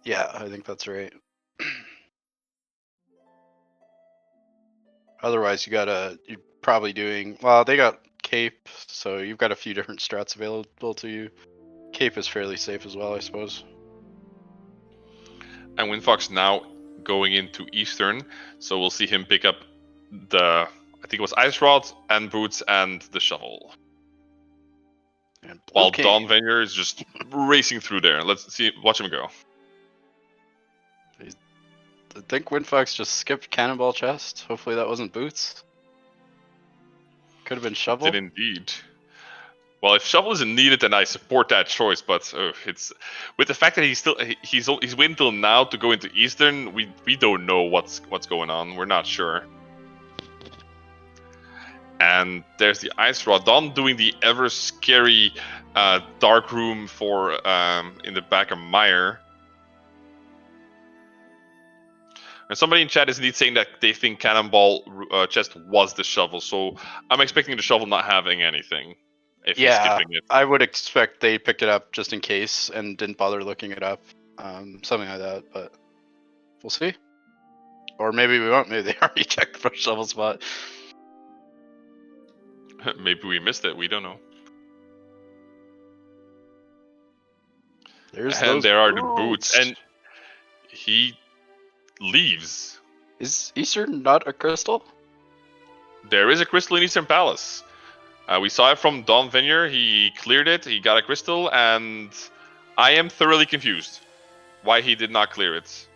Yeah, I think that's right. Otherwise, you're probably doing, well, they got Cape, so you've got a few different strats available to you. Cape is fairly safe as well, I suppose. And Windfox now going into Eastern, so we'll see him pick up I think it was Ice Rod and Boots and the Shovel. And while Dawnvenure is just racing through there. Let's watch him go. I think Windfox just skipped Cannonball Chest. Hopefully that wasn't Boots. Could have been Shovel. Did indeed. Well, if Shovel isn't needed, then I support that choice. But it's with the fact that he's waiting until now to go into Eastern. We don't know what's going on. We're not sure. And there's the Ice Rod. Dawn doing the ever scary dark room for in the back of Meyer. And somebody in chat is indeed saying that they think Cannonball Chest was the Shovel. So I'm expecting the Shovel not having anything. If he's skipping it. I would expect they picked it up just in case and didn't bother looking it up. Something like that, but we'll see. Or maybe we won't. Maybe they already checked the first Shovel spot. Maybe we missed it. We don't know. There are the boots. And he leaves. Is Eastern not a crystal? There is a crystal in Eastern Palace. We saw it from Dawnvenure. He cleared it. He got a crystal, and I am thoroughly confused why he did not clear it.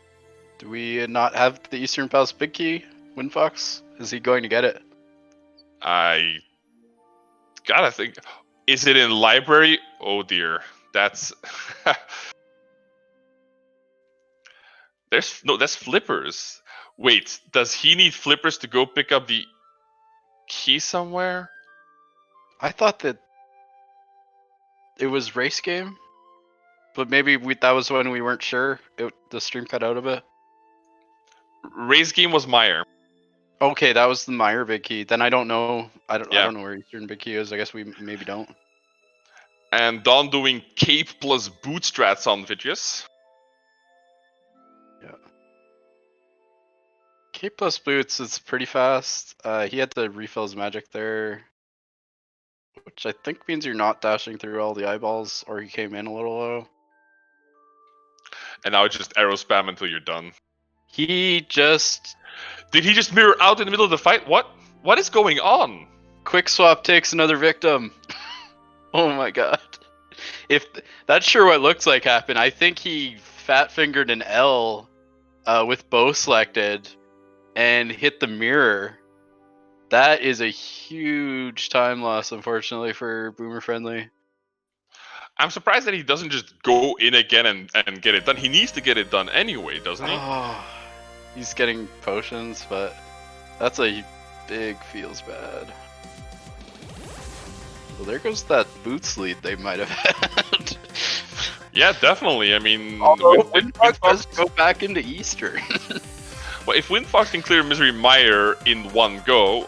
Do we not have the Eastern Palace big key, Windfox? Is he going to get it? I gotta think. Is it in library? Oh dear, that's that's flippers. Wait, does he need flippers to go pick up the key somewhere? I thought that it was race game, but maybe that was when we weren't sure. The stream cut out a bit. Race game was Meyer. Okay, that was the Meyer big key. Then I don't know. I don't know where Eastern big key is. I guess we maybe don't. And Dawn doing cape plus boot strats on Vitius. Yeah. Cape plus boots is pretty fast. He had to refill his magic there, which I think means you're not dashing through all the eyeballs, or he came in a little low. And now it's just arrow spam until you're done. Did he just mirror out in the middle of the fight? What is going on? Quick swap takes another victim. Oh my god. If that's sure what looks like happened, I think he fat fingered an L with bow selected and hit the mirror. That is a huge time loss, unfortunately, for Boomer Friendly. I'm surprised that he doesn't just go in again and get it done. He needs to get it done anyway, doesn't he? Oh, he's getting potions, but that's a big feels bad. Well, there goes that boots lead they might have had. Yeah, definitely. I mean, Windfox does go back into Eastern. Well, if Windfox can clear Misery Mire in one go,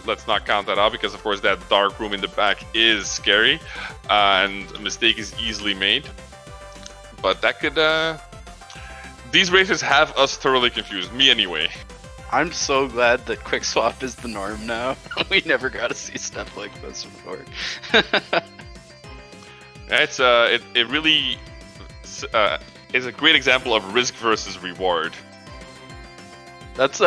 let's not count that out because, of course, that dark room in the back is scary, and a mistake is easily made. But that could... These races have us thoroughly confused, me anyway. I'm so glad that quick swap is the norm now. We never got to see stuff like this before. It really is a great example of risk versus reward. That's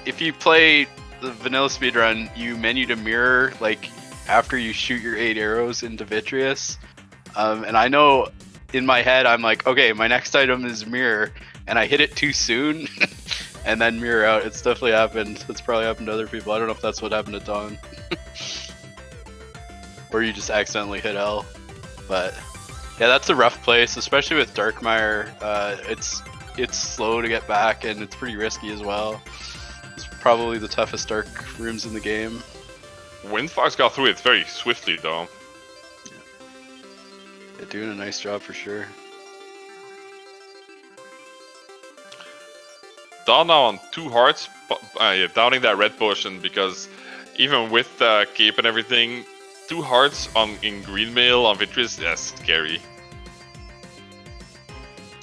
if you play the vanilla speedrun, you menu to mirror like after you shoot your 8 arrows into Vitreous, and I know in my head I'm like, okay, my next item is mirror, and I hit it too soon, and then mirror out. It's definitely happened. It's probably happened to other people. I don't know if that's what happened to Dawn, or you just accidentally hit L. But yeah, that's a rough place, especially with Darkmire. It's slow to get back, and it's pretty risky as well. It's probably the toughest dark rooms in the game. Windfox got through it very swiftly, though. Yeah, doing a nice job for sure. Dawn now on 2 hearts, downing that red potion, because even with cape and everything, 2 hearts in green mail on Vitreous, that's scary.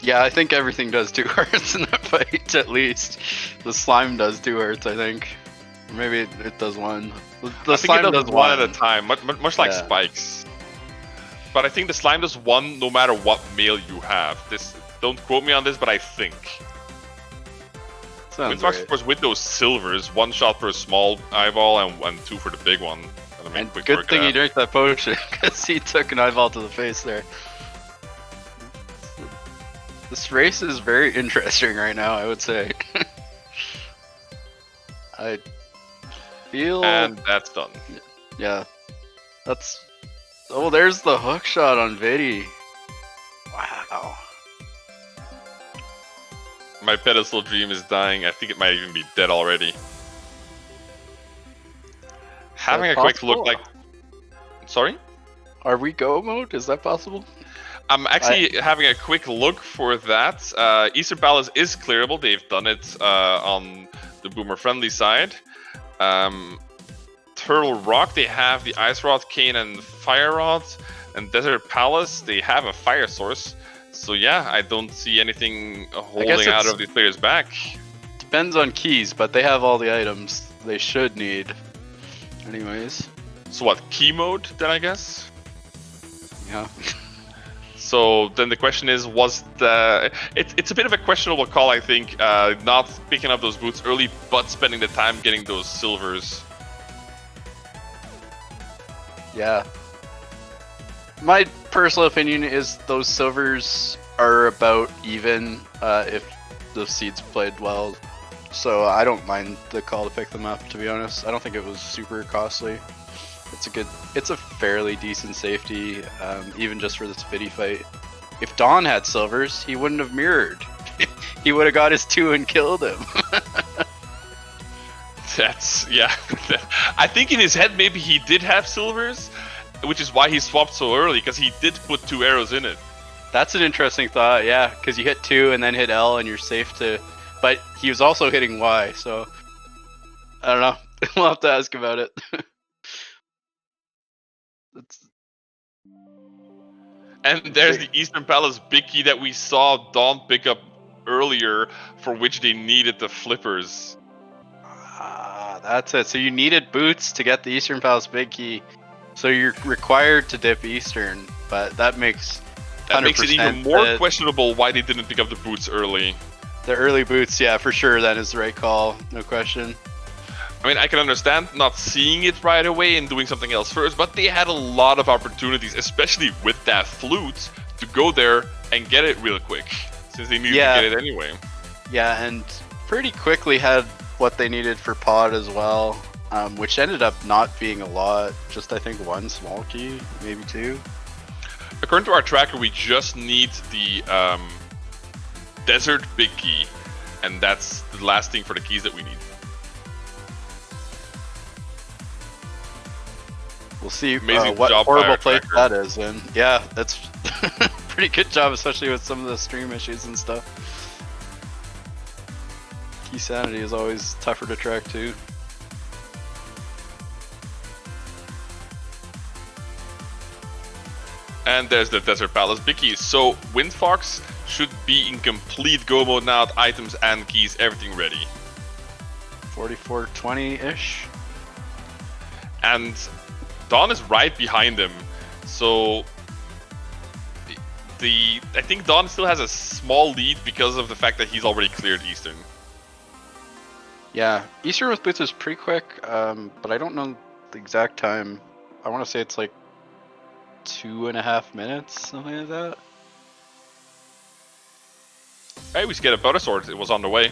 Yeah, I think everything does 2 hearts in that fight, at least. The slime does 2 hearts, I think. Or maybe it does 1. The slime does 1 at a time, much like Spikes. But I think the slime does 1 no matter what mail you have. Don't quote me on this, but I think. Sounds Windfox, right. of course, with those silvers, 1 shot per small eyeball and 2 for the big one. And good thing he drank that potion, because he took an eyeball to the face there. This race is very interesting right now, I would say. I feel... And that's done. Yeah. That's... Oh, there's the hook shot on Vidi. Wow. My pedestal dream is dying. I think it might even be dead already. Having a quick look like... Sorry? Are we go mode? Is that possible? I'm actually having a quick look for that. Eastern Palace is clearable. They've done it on the Boomer Friendly side. Turtle Rock, they have the Ice Rod, Cane, and Fire Rod. And Desert Palace, they have a Fire Source. So yeah, I don't see anything holding out of these players back. Depends on keys, but they have all the items they should need. Anyways. So what, key mode then, I guess? Yeah. So then the question is, it's a bit of a questionable call, I think, not picking up those boots early, but spending the time getting those silvers. Yeah. My personal opinion is those silvers are about even if the seeds played well. So I don't mind the call to pick them up, to be honest. I don't think it was super costly. It's a fairly decent safety, even just for this Vidi fight. If Dawn had silvers, he wouldn't have mirrored. He would have got his 2 and killed him. Yeah. I think in his head maybe he did have silvers, which is why he swapped so early, because he did put 2 arrows in it. That's an interesting thought, yeah, because you hit 2 and then hit L and you're safe to... But he was also hitting Y, so... I don't know. We'll have to ask about it. And there's the Eastern Palace big key that we saw Dawn pick up earlier, for which they needed the flippers. That's it. So you needed boots to get the Eastern Palace big key. So you're required to dip Eastern, but that makes it even more questionable why they didn't pick up the boots early. The early boots, yeah, for sure, that is the right call, no question. I mean, I can understand not seeing it right away and doing something else first, but they had a lot of opportunities, especially with that flute, to go there and get it real quick, since they needed to get it anyway. Yeah, and pretty quickly had what they needed for pod as well, which ended up not being a lot. Just I think 1 small key, maybe 2. According to our tracker, we just need the desert big key, and that's the last thing for the keys that we need. We'll see Amazing what job by horrible our place tracker. that is, and yeah, that's pretty good job, especially with some of the stream issues and stuff. Key sanity is always tougher to track too. And there's the Desert Palace big keys. So Windfox should be in complete go mode now. Items and keys, everything ready. 4420-ish. And Dawn is right behind him. So I think Dawn still has a small lead because of the fact that he's already cleared Eastern. Yeah, Eastern with boots is pretty quick, but I don't know the exact time. I want to say it's like 2.5 minutes, something like that. Hey, we should get a butter sword. It was on the way.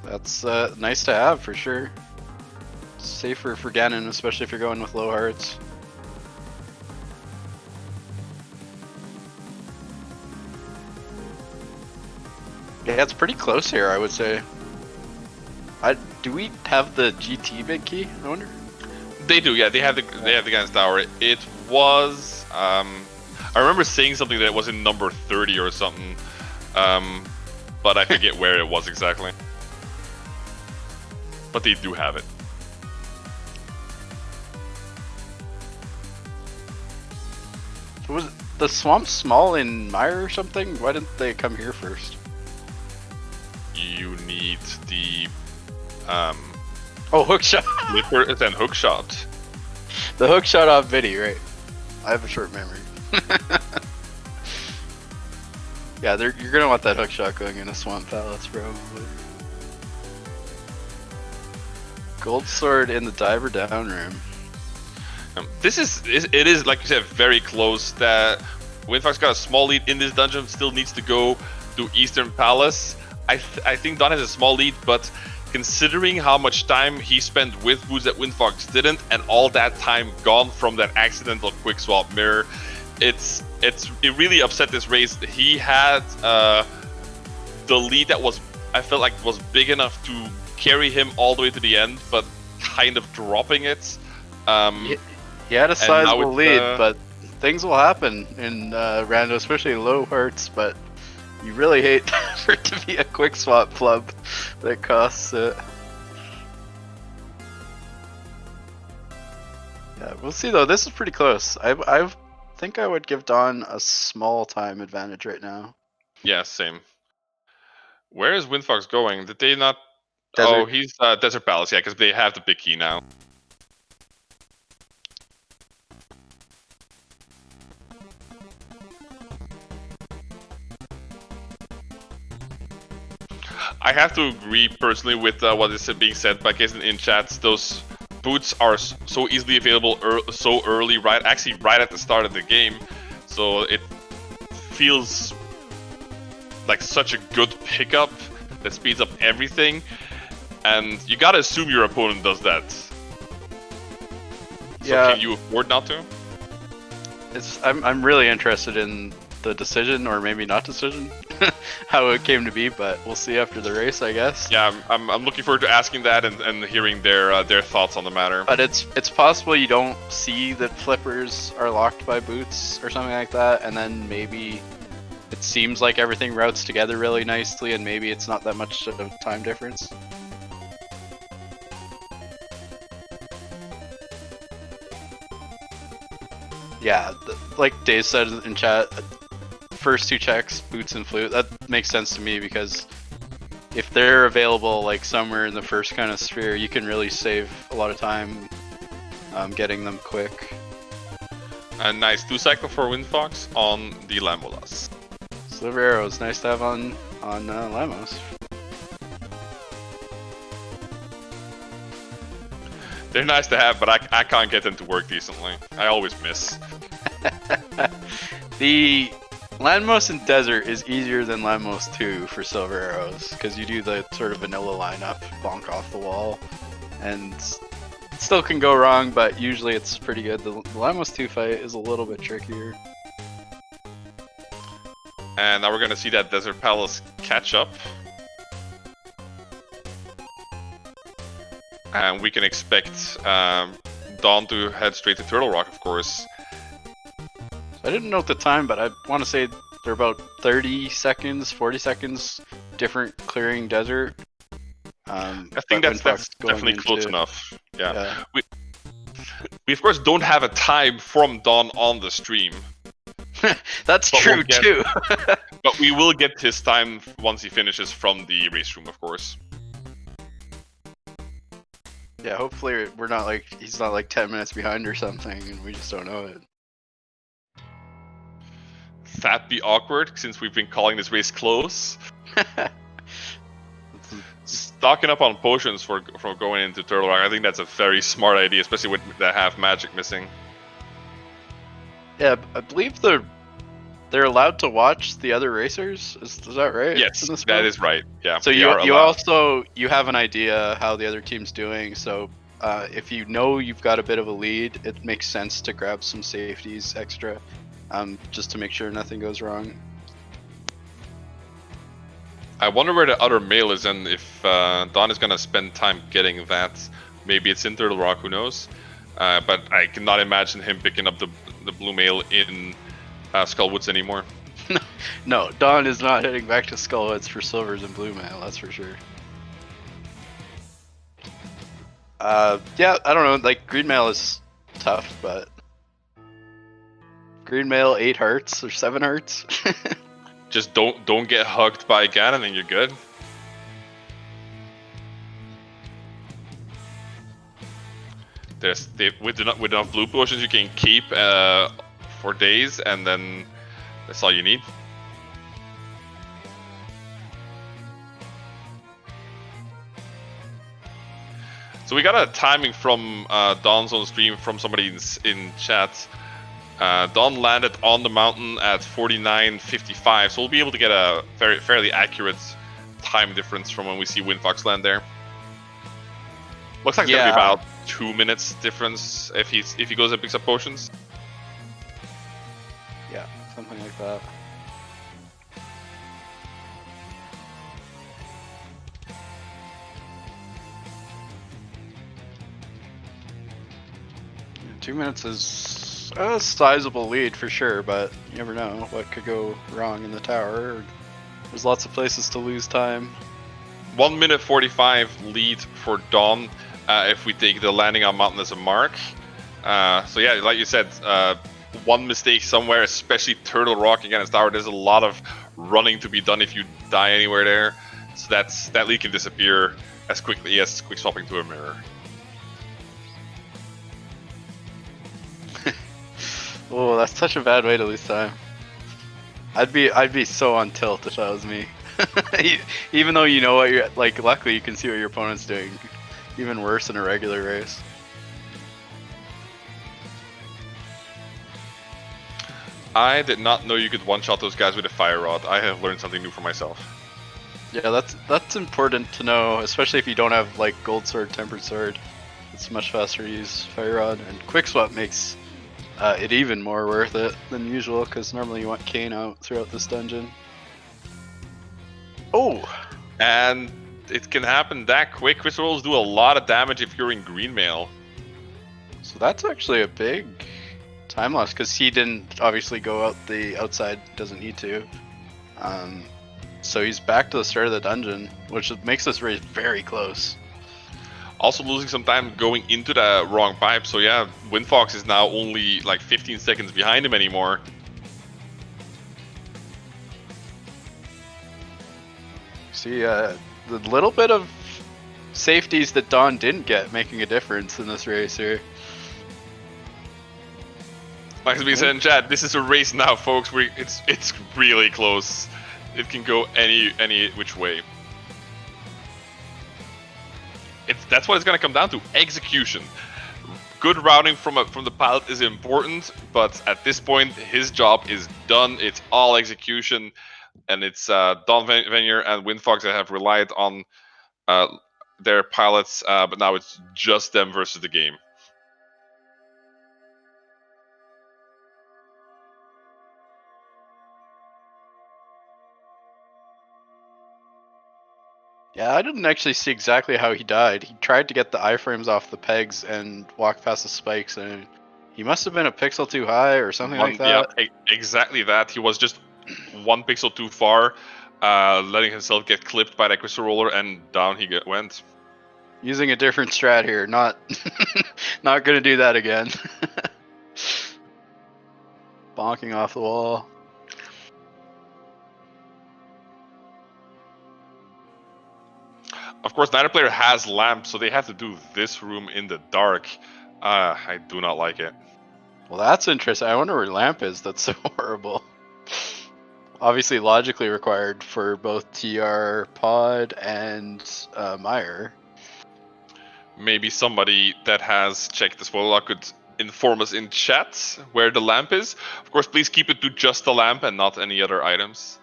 That's nice to have for sure. Safer for Ganon, especially if you're going with low hearts. Yeah, it's pretty close here, I would say. Do we have the GT big key? I wonder. They do, yeah. They have the Ganon Tower. It was I remember saying something that was in number 30 or something, but I forget where it was exactly. But they do have it. Was the swamp small in Mire or something? Why didn't they come here first? You need the Oh, hookshot. Lippers and hookshot. The hookshot off Viddy, right? I have a short memory. Yeah, you're gonna want that hookshot going in a swamp palace, probably. Gold sword in the diver down room. It is like you said, very close. That Windfox got a small lead in this dungeon. Still needs to go to Eastern Palace. I think Dawn has a small lead, but considering how much time he spent with boots that Windfox didn't, and all that time gone from that accidental quick swap mirror, it really upset this race. He had the lead that I felt like was big enough to carry him all the way to the end, but kind of dropping it. He had a sizable lead, but things will happen in rando, especially low hearts. But you really hate for it to be a quick swap flub that costs it. Yeah, we'll see though. This is pretty close. I think I would give Dawn a small time advantage right now. Yeah, same. Where is Windfox going? Did they not? Desert. Oh, he's Desert Palace. Yeah, because they have the big key now. I have to agree personally with what is being said by guys in chats. Those boots are so easily available so early, right at the start of the game. So it feels like such a good pickup that speeds up everything. And you gotta assume your opponent does that. So yeah. Can you afford not to? I'm really interested in the decision, or maybe not decision, how it came to be, but we'll see after the race, I guess. Yeah, I'm looking forward to asking that and hearing their thoughts on the matter. But it's possible you don't see that flippers are locked by boots or something like that, and then maybe it seems like everything routes together really nicely, and maybe it's not that much of a time difference. Yeah, like Dave said in chat, first 2 checks, boots and flute, that makes sense to me, because if they're available like somewhere in the first kind of sphere, you can really save a lot of time getting them quick. A nice 2-cycle for Windfox on the Lambolas. Sliver arrows, nice to have on Lamos. They're nice to have, but I can't get them to work decently. I always miss. Landmost in desert is easier than Landmost 2 for silver arrows, because you do the sort of vanilla lineup, bonk off the wall, and it still can go wrong, but usually it's pretty good. The Landmost 2 fight is a little bit trickier. And now we're gonna see that Desert Palace catch up. And we can expect Dawn to head straight to Turtle Rock, of course. I didn't note the time, but I want to say they're about 30 seconds, 40 seconds different clearing desert. I think that's definitely close enough. Yeah. We of course don't have a time from Dawn on the stream. That's true too. But we will get his time once he finishes from the race room, of course. Yeah, hopefully we're not like he's not like 10 minutes behind or something, and we just don't know it. That'd be awkward since we've been calling this race close. Stocking up on potions for going into Turtle Rock, I think that's a very smart idea, especially with the half magic missing. Yeah, I believe they're allowed to watch the other racers. Is that right? Yes, that is right. Yeah. So you also have an idea how the other team's doing. So if you know you've got a bit of a lead, it makes sense to grab some safeties extra, just to make sure nothing goes wrong. I wonder where the other mail is, and if Dawn is gonna spend time getting that. Maybe it's in Turtle Rock, who knows? But I cannot imagine him picking up the blue mail in Skullwoods anymore. No, Dawn is not heading back to Skullwoods for silvers and blue mail, that's for sure. Yeah, I don't know, like green mail is tough, but green mail 8 hearts or 7 hearts. Just don't get hugged by Ganon and you're good. With enough blue potions you can keep for days, and then that's all you need. So we got a timing from Dawn's on stream from somebody in chat. Dawn landed on the mountain at 49:55, so we'll be able to get a fairly accurate time difference from when we see Windfox land there. Looks like it's gonna be about 2 minutes difference if he goes and picks up potions. Yeah, something like that. Yeah, 2 minutes is a sizable lead for sure, but you never know what could go wrong in the tower. There's lots of places to lose time. 1 minute 45 lead for Dawn. If we take the landing on mountain as a mark. So yeah, like you said, one mistake somewhere, especially Turtle Rock against tower, there's a lot of running to be done if you die anywhere there. So that lead can disappear as quickly as quick swapping to a mirror. Oh, that's such a bad way to lose time. I'd be so on tilt if that was me. Even though you know what you're like, luckily you can see what your opponent's doing. Even worse in a regular race. I did not know you could one-shot those guys with a fire rod. I have learned something new for myself. Yeah, that's important to know, especially if you don't have like gold sword, tempered sword. It's much faster to use fire rod, and quick swap makes it even more worth it than usual, because normally you want Kane out throughout this dungeon. Oh, and it can happen that quick. Crystal rolls do a lot of damage if you're in green mail. So that's actually a big time loss, because he didn't obviously go out the outside, doesn't need to. So he's back to the start of the dungeon, which makes this race very close. Also losing some time going into the wrong pipe, so yeah, Windfox is now only like 15 seconds behind him anymore. See, the little bit of safeties that Dawn didn't get making a difference in this race here. Like as we said in chat, this is a race now, folks. It's really close. It can go any which way. That's what it's gonna come down to: execution. good routing from the pilot is important, but at this point, his job is done. It's all execution, and it's Dawnvenure and Windfox that have relied on their pilots, but now it's just them versus the game. Yeah, I didn't actually see exactly how he died. He tried to get the iframes off the pegs and walk past the spikes, and he must have been a pixel too high or something like that. Yeah, exactly that. He was just 1 pixel too far, letting himself get clipped by that crystal roller, and down he went. Using a different strat here, not not gonna do that again. Bonking off the wall. Of course, neither player has lamps, so they have to do this room in the dark. I do not like it. Well, that's interesting. I wonder where lamp is. That's so horrible. Obviously, logically required for both TR Pod and Meyer. Maybe somebody that has checked the spoiler log could inform us in chat where the lamp is. Of course, please keep it to just the lamp and not any other items.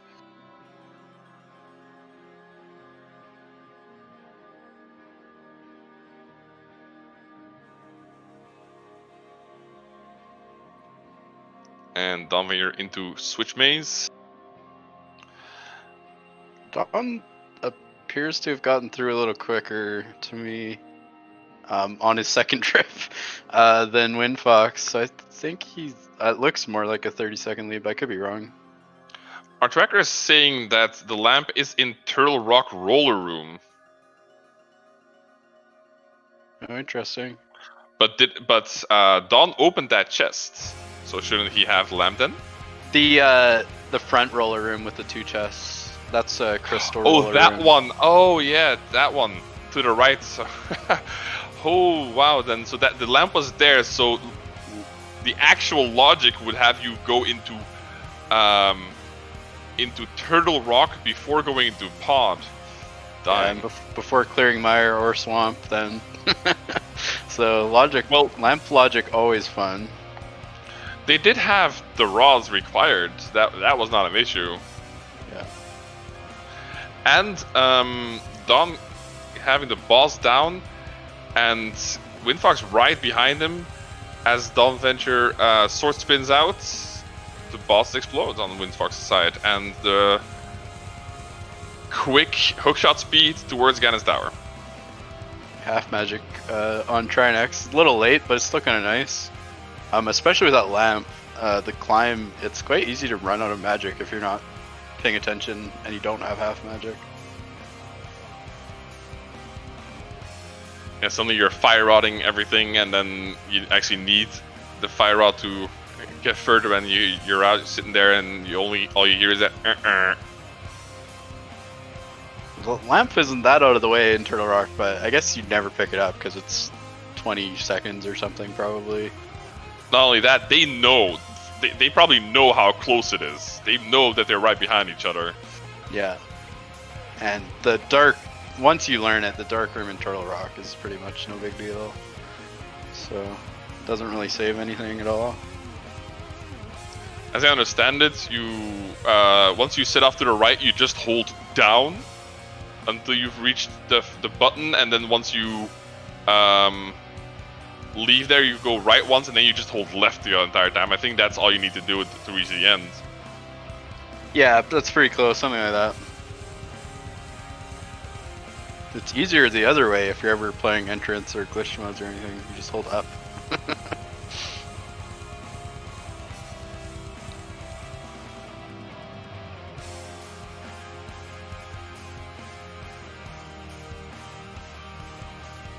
And Dawnvenure into Switch Maze. Dawn appears to have gotten through a little quicker to me on his second trip than Windfox. So I think it looks more like a 30-second lead, but I could be wrong. Our tracker is saying that the lamp is in Turtle Rock Roller Room. Oh, interesting. But Dawn opened that chest, so shouldn't he have the lamp then? The front roller room with the 2 chests. That's a crystal. Oh, that room. One. Oh yeah, that one to the right. So oh wow, then so that the lamp was there. So the actual logic would have you go into Turtle Rock before going into Pod. Yeah, and before clearing Mire or Swamp, then. So lamp logic always fun. They did have the rods required. That was not an issue. Yeah. And Dawn having the boss down, and Windfox right behind him as Dawnventure sword spins out. The boss explodes on Windfox's side, and the quick hookshot speed towards Ganon's Tower. Half magic on Trinex. A little late, but it's still kind of nice. Especially with that lamp. The climb, it's quite easy to run out of magic if you're not paying attention and you don't have half magic. Yeah, suddenly you're fire rodding everything, and then you actually need the fire rod to get further, and you're out sitting there, and all you hear is that. The lamp isn't that out of the way in Turtle Rock, but I guess you'd never pick it up because it's 20 seconds or something probably. Not only that, they know. They probably know how close it is. They know that they're right behind each other. Yeah. And once you learn it, the dark room in Turtle Rock is pretty much no big deal. So, it doesn't really save anything at all. As I understand it, once you set off to the right, you just hold down until you've reached the button, and then once you leave there, you go right once, and then you just hold left the entire time. I think that's all you need to do to reach the end. Yeah, that's pretty close, something like that. It's easier the other way if you're ever playing entrance or glitch modes or anything. You just hold up.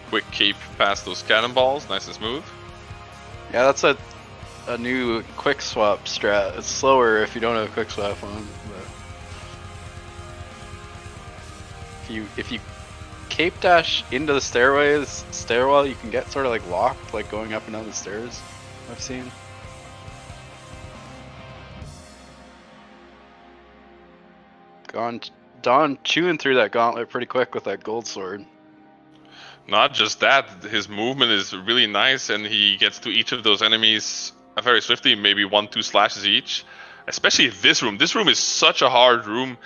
Quick cape past those cannonballs, nice and smooth. Yeah, that's a new quick swap strat. It's slower if you don't have a quick swap on. But if you cape dash into the stairwell, you can get sort of like locked, like going up and down the stairs. I've seen. Mm-hmm. Dawn chewing through that gauntlet pretty quick with that gold sword. Not just that, his movement is really nice, and he gets to each of those enemies very swiftly, maybe 1-2 slashes each. Especially this room. This room is such a hard room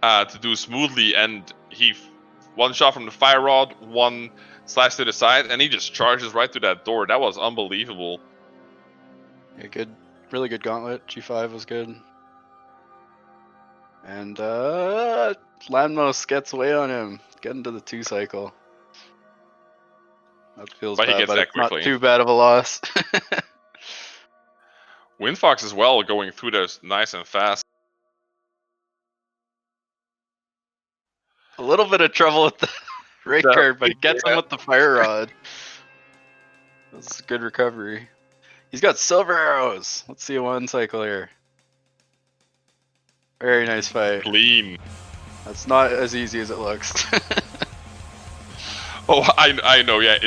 to do smoothly, and he one shot from the fire rod, one slash to the side, and he just charges right through that door. That was unbelievable. Yeah, good, really good gauntlet. G5 was good. And Landmos gets away on him, getting to the 2 cycle. That feels But he bad, gets but that it's not quickly. too bad of a loss. Windfox as well, going through those nice and fast. A little bit of trouble with the ray card, but he gets him with the fire rod. That's a good recovery. He's got silver arrows. Let's see a 1 cycle here. Very nice fight. Clean. That's not as easy as it looks. Oh, I know, yeah.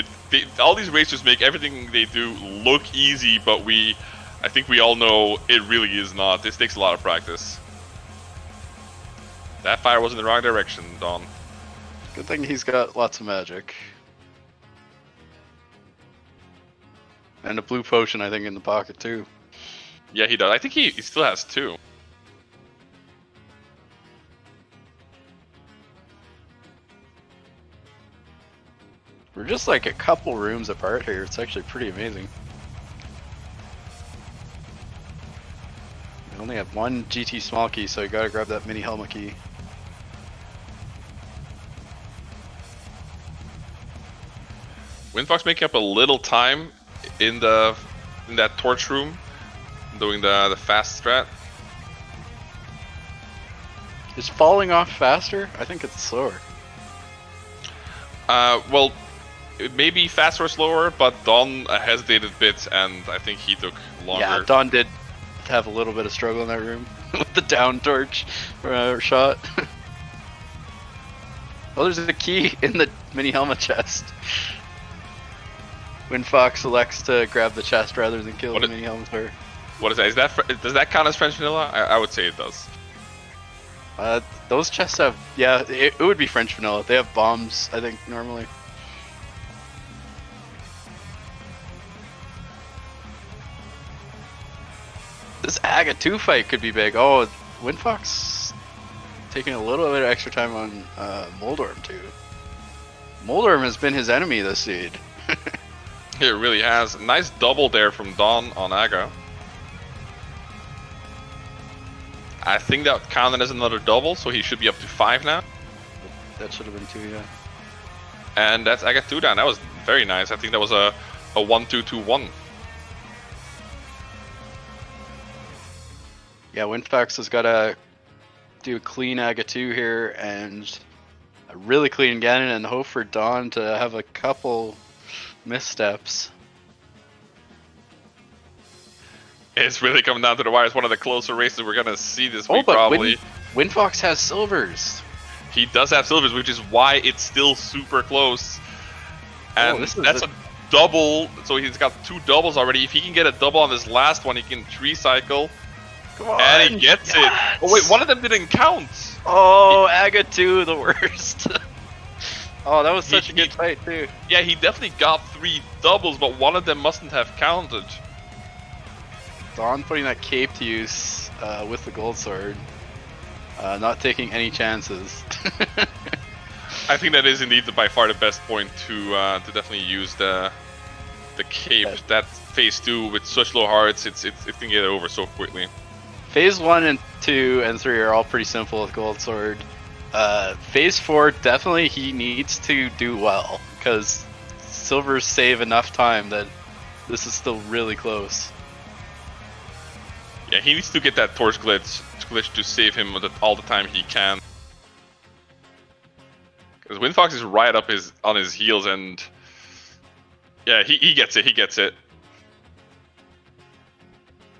All these racers make everything they do look easy, but I think we all know it really is not. This takes a lot of practice. That fire was in the wrong direction, Dawn. Good thing he's got lots of magic. And a blue potion, I think, in the pocket, too. Yeah, he does. I think he still has 2. We're just like a couple rooms apart here. It's actually pretty amazing. We only have 1 GT small key, so you gotta grab that mini helmet key. Windfox making up a little time in that torch room, doing the fast strat. Is falling off faster? I think it's slower. Well, it may be faster or slower, but Dawn hesitated a bit, and I think he took longer. Yeah, Dawn did have a little bit of struggle in that room with the down torch shot. Oh, there's a key in the mini helmet chest. Windfox selects to grab the chest rather than kill the mini helmet player. What is that? Does that count as French vanilla? I would say it does. Those chests have, yeah, it would be French vanilla. They have bombs, I think, normally. This Aga 2 fight could be big. Oh, Windfox taking a little bit of extra time on Moldorm too. Moldorm has been his enemy this seed. It really has. Nice double there from Dawn on Aga. I think that counted as another double, so he should be up to 5 now. That should have been 2, yeah. And that's Aga 2 down. That was very nice. I think that was a 1-2-2-1. Yeah, Windfox has got to do a clean Aga 2 here and a really clean Ganon, and hope for Dawn to have a couple missteps. It's really coming down to the wire. It's one of the closer races we're going to see this week, but probably. Windfox has silvers. He does have silvers, which is why it's still super close. And that's a double, so he's got 2 doubles already. If he can get a double on this last one, he can 3-cycle. Come on. And he gets it. Oh wait, one of them didn't count. Oh, Aga 2, the worst. Oh, that was such a good fight too. Yeah, he definitely got 3 doubles, but one of them mustn't have counted. Dawn putting that cape to use with the gold sword. Not taking any chances. I think that is indeed by far the best point to definitely use the cape. Yeah. That phase 2 with such low hearts, it can get over so quickly. Phase 1 and 2 and 3 are all pretty simple with gold sword. Phase 4, definitely he needs to do well, because silvers save enough time that this is still really close. Yeah, he needs to get that torch glitch to save him all the time he can. Because Windfox is right up on his heels, and yeah, he gets it.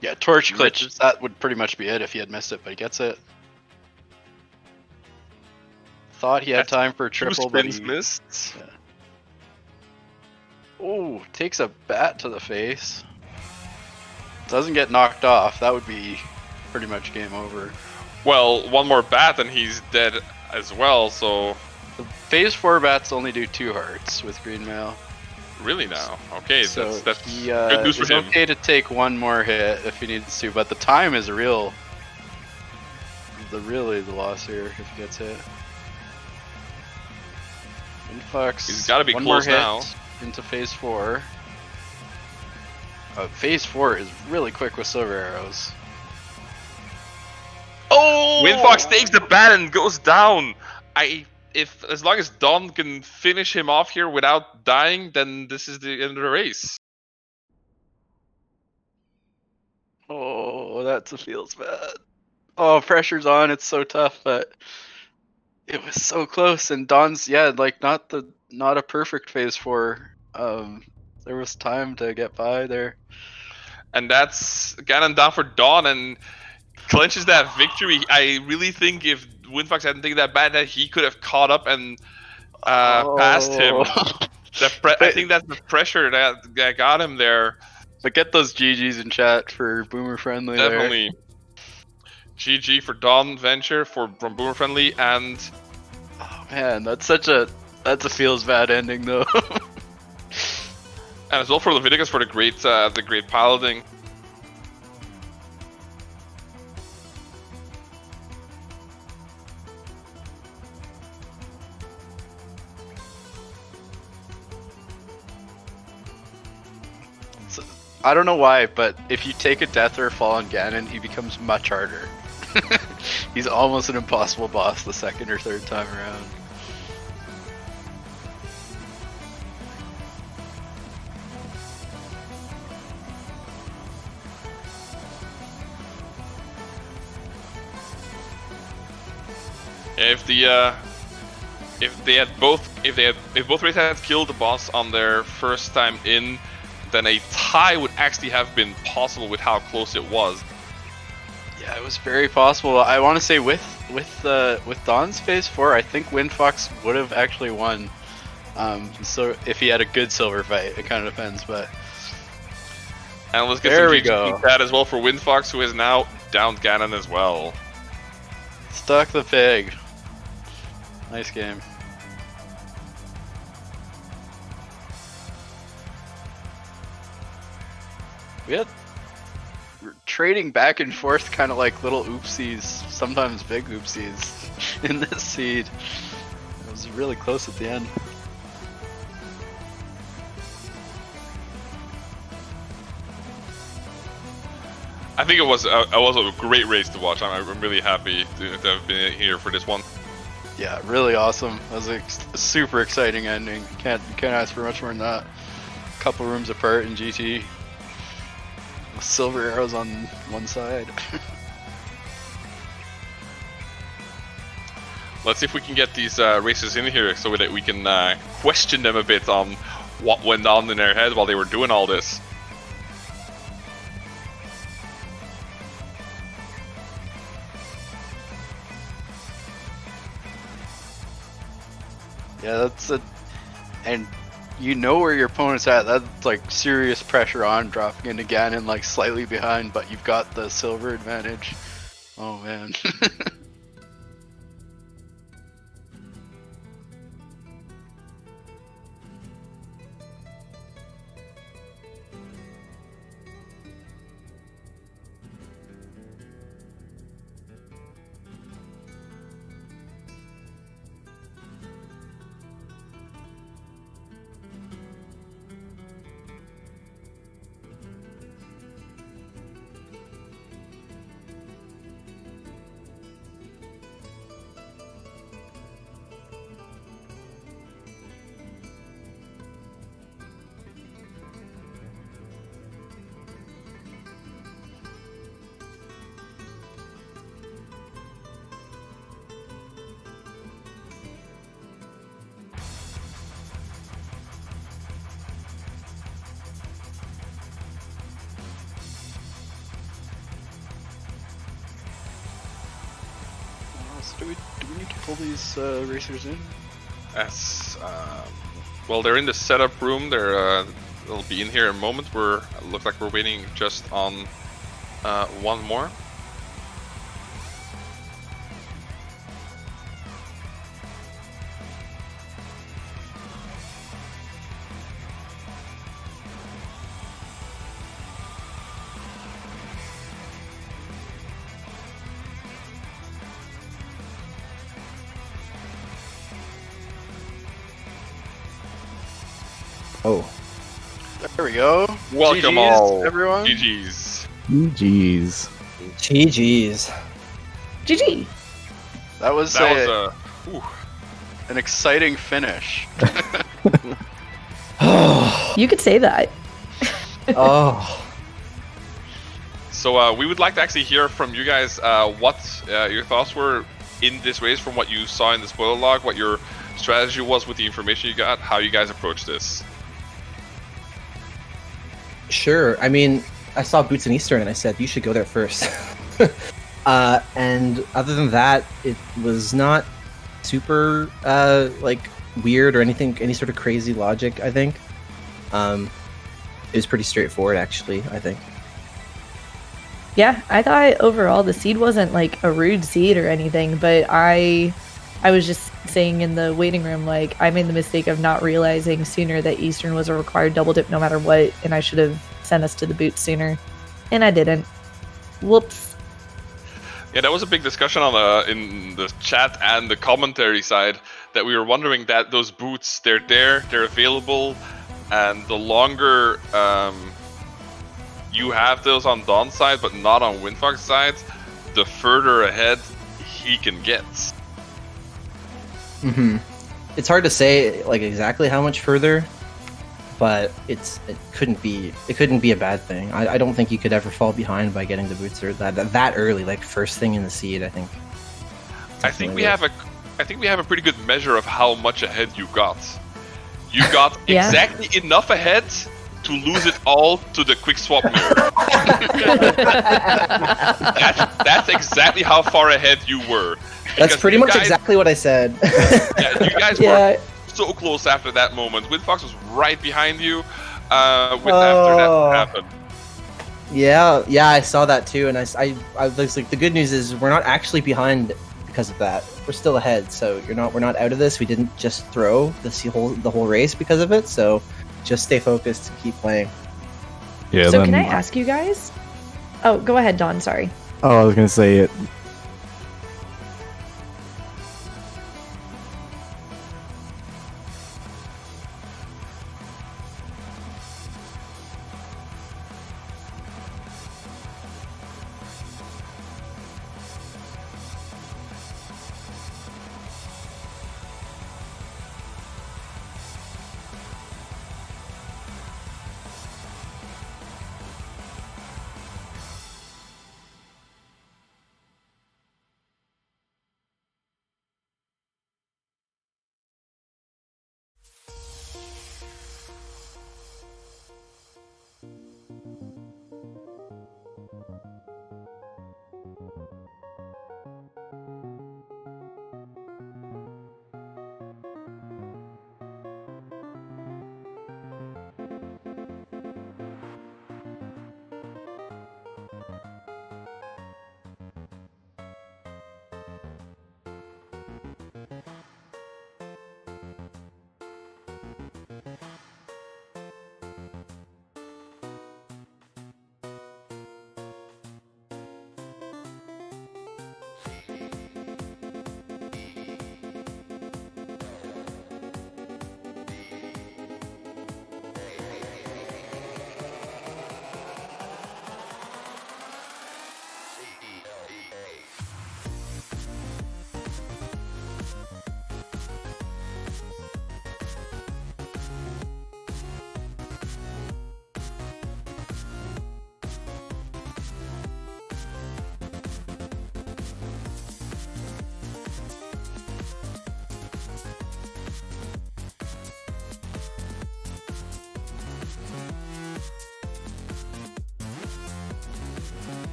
Yeah, torch glitch, that would pretty much be it if he had missed it, but he gets it. Thought he had time for a triple, but he missed. Yeah. Oh, takes a bat to the face. Doesn't get knocked off. That would be pretty much game over. Well, one more bat and he's dead as well, so... phase 4 bats only do 2 hearts with green mail. Really now? Okay, So that's he good news for is him. okay to take 1 more hit if he needs to, but the time is really the loss here if he gets hit. Windfox. He's got to be 1 close more hit now. into phase 4. Phase 4 is really quick with silver arrows. Oh! Windfox takes the bat and goes down. As long as Dawn can finish him off here without dying, then this is the end of the race. Oh, that feels bad. Oh, pressure's on. It's so tough, but it was so close. And Dawn's like not a perfect phase 4. There was time to get by there. And that's Ganon down for Dawn and clinches that victory. I really think if Windfox hadn't taken that bat, that he could have caught up and passed him. I think that's the pressure that got him there. But get those GGs in chat for Boomer Friendly. Definitely. There. GG for Dawnvenure from Boomer Friendly, and oh man, that's a feels bad ending though. And as well for Leviticus for the great piloting. I don't know why, but if you take a death or a fall on Ganon, he becomes much harder. He's almost an impossible boss the 2nd or 3rd time around. If both races had killed the boss on their first time in, then a tie would actually have been possible with how close it was. Yeah, it was very possible. I want to say with Dawn's phase 4, I think Windfox would have actually won. So if he had a good silver fight, it kind of depends, but. And let's get some GG chat as well for Windfox, who has now downed Ganon as well. Stuck the pig. Nice game. We're trading back and forth, kind of like little oopsies, sometimes big oopsies, in this seed. It was really close at the end. I think it was a great race to watch. I'm really happy to have been here for this one. Yeah, really awesome. That was a super exciting ending. You can't ask for much more than that. A couple rooms apart in GT. With silver arrows on one side. Let's see if we can get these racers in here so that we can question them a bit on what went on in their head while they were doing all this. Yeah, and you know where your opponent's at. That's like serious pressure on dropping into Ganon like slightly behind, but you've got the silver advantage. Oh man. Do we need to pull these racers in? Yes. Well, they're in the setup room. They'll be in here in a moment. Looks like we're waiting just on one more. Oh. There we go. Welcome GGs, all, everyone. GGs. GG's. GG's. GG. That was an exciting finish. You could say that. Oh. So we would like to actually hear from you guys what your thoughts were in this race from what you saw in the spoiler log, what your strategy was with the information you got, how you guys approached this. Sure. I mean, I saw Boots in Eastern and I said, you should go there first. And other than that, it was not super like weird or anything, any sort of crazy logic, I think. It was pretty straightforward, actually, I think. Yeah, I thought overall the seed wasn't like a rude seed or anything, but I was just saying in the waiting room, like, I made the mistake of not realizing sooner that Eastern was a required double dip no matter what, and I should have sent us to the boot sooner, and I didn't. Whoops. Yeah, that was a big discussion on in the chat and the commentary side, that we were wondering that those boots, they're there, they're available, and the longer you have those on Dawn's side but not on Windfox's side, the further ahead he can get. It's hard to say like exactly how much further, but it couldn't be a bad thing. I don't think you could ever fall behind by getting the boots or that early, like first thing in the seed. I think we have a pretty good measure of how much ahead you got. You got exactly enough ahead to lose it all to the quick swap mirror. that's exactly how far ahead you were. That's pretty much exactly what I said. Yeah, you guys were so close after that moment. Windfox was right behind you after that happened. Yeah, I saw that too, and I was like, the good news is we're not actually behind because of that. We're still ahead, so we're not out of this. We didn't just throw the whole race because of it, so just stay focused and keep playing. Yeah. So can I ask you guys? Oh, go ahead, Dawn. Sorry. Oh, I was gonna say it.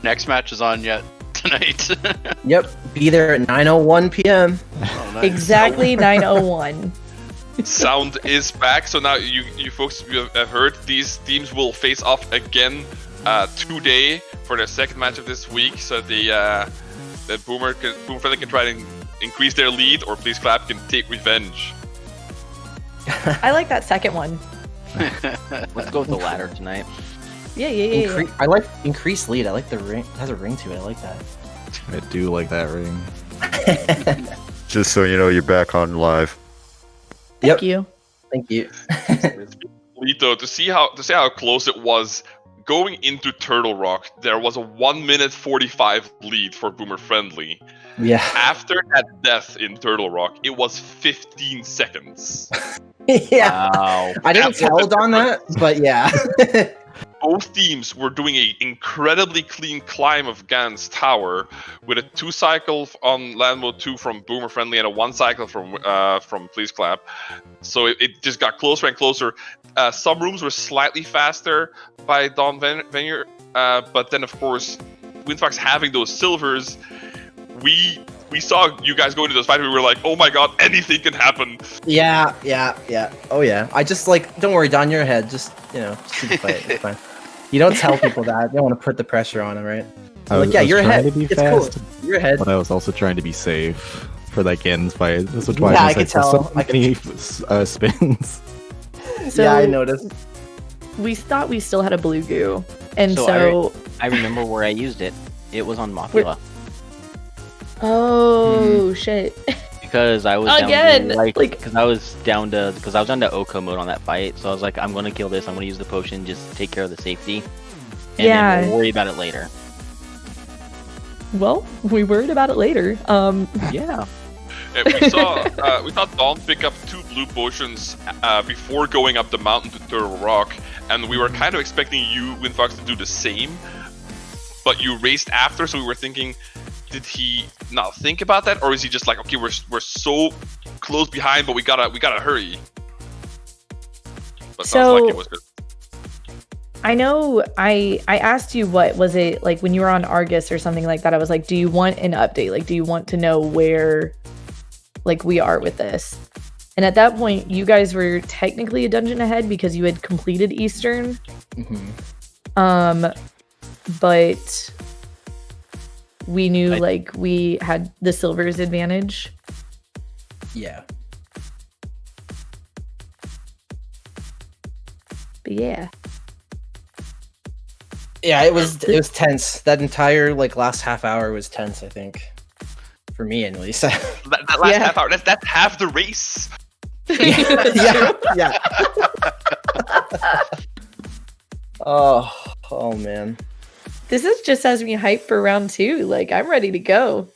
Next match is on yet tonight. Yep, be there at 9:01 p.m. Oh, nice. Exactly 9:01. Sound is back, so now you folks have heard these teams will face off again today for their second match of this week. So the Boomer Friendly can try and increase their lead, or Please Clap can take revenge. I like that second one. Let's go with the latter tonight. Yeah. I like increased lead. I like the ring. It has a ring to it. I like that. I do like that ring. Just so you know, you're back on live. Thank you. Thank you. Lito, to see how close it was going into Turtle Rock, there was a 1 minute 45 lead for Boomer Friendly. Yeah. After that death in Turtle Rock, it was 15 seconds. Yeah. Wow. I didn't tell on that, but yeah. Both teams were doing an incredibly clean climb of Gan's tower, with a 2 cycle on land mode 2 from Boomer Friendly and a 1 cycle from Please Clap. So it just got closer and closer. Some rooms were slightly faster by Dawnvenure, but then of course, Windfox having those silvers, we saw you guys go into those fights. We were like, oh my god, anything can happen. Yeah. Oh yeah. I just don't worry, Don, you're ahead. Just keep the fight. It's fine. You don't tell people that. You don't want to put the pressure on them, right? So you're ahead. To be It's fast, cool. You're ahead. but I was also trying to be safe for that Gan's fight. This is why Yeah, I was could tell. so many spins. So Yeah, I noticed. we thought we still had a blue goo, and So so I remember where I used it. It was on Mafia. oh shit. Because I was Again, down to, like- because I was down to Oko mode on that fight, so I was like, I'm gonna kill this. I'm gonna use the potion, just take care of the safety, and Yeah. then we'll worry about it later. Well, we worried about it later. Yeah. We saw Dawn pick up 2 blue potions before going up the mountain to Turtle Rock, and we were kind of expecting you, Windfox, to do the same, but you raced after, so we were thinking, did he not think about that, or is he just like, okay, we're so close behind, but we gotta hurry? But sounds like it was good. I know I asked you, what was it like when you were on Argus or something like that? I was like, do you want an update? Like, do you want to know where we are with this? And at that point, you guys were technically a dungeon ahead because you had completed Eastern. Mm-hmm. But we knew we had the silver's advantage. Yeah. But yeah. Yeah, it was tense. That entire last half hour was tense, I think. For me at least. That last half hour, that's half the race. yeah. Oh man. This is just as me hype for round 2. I'm ready to go.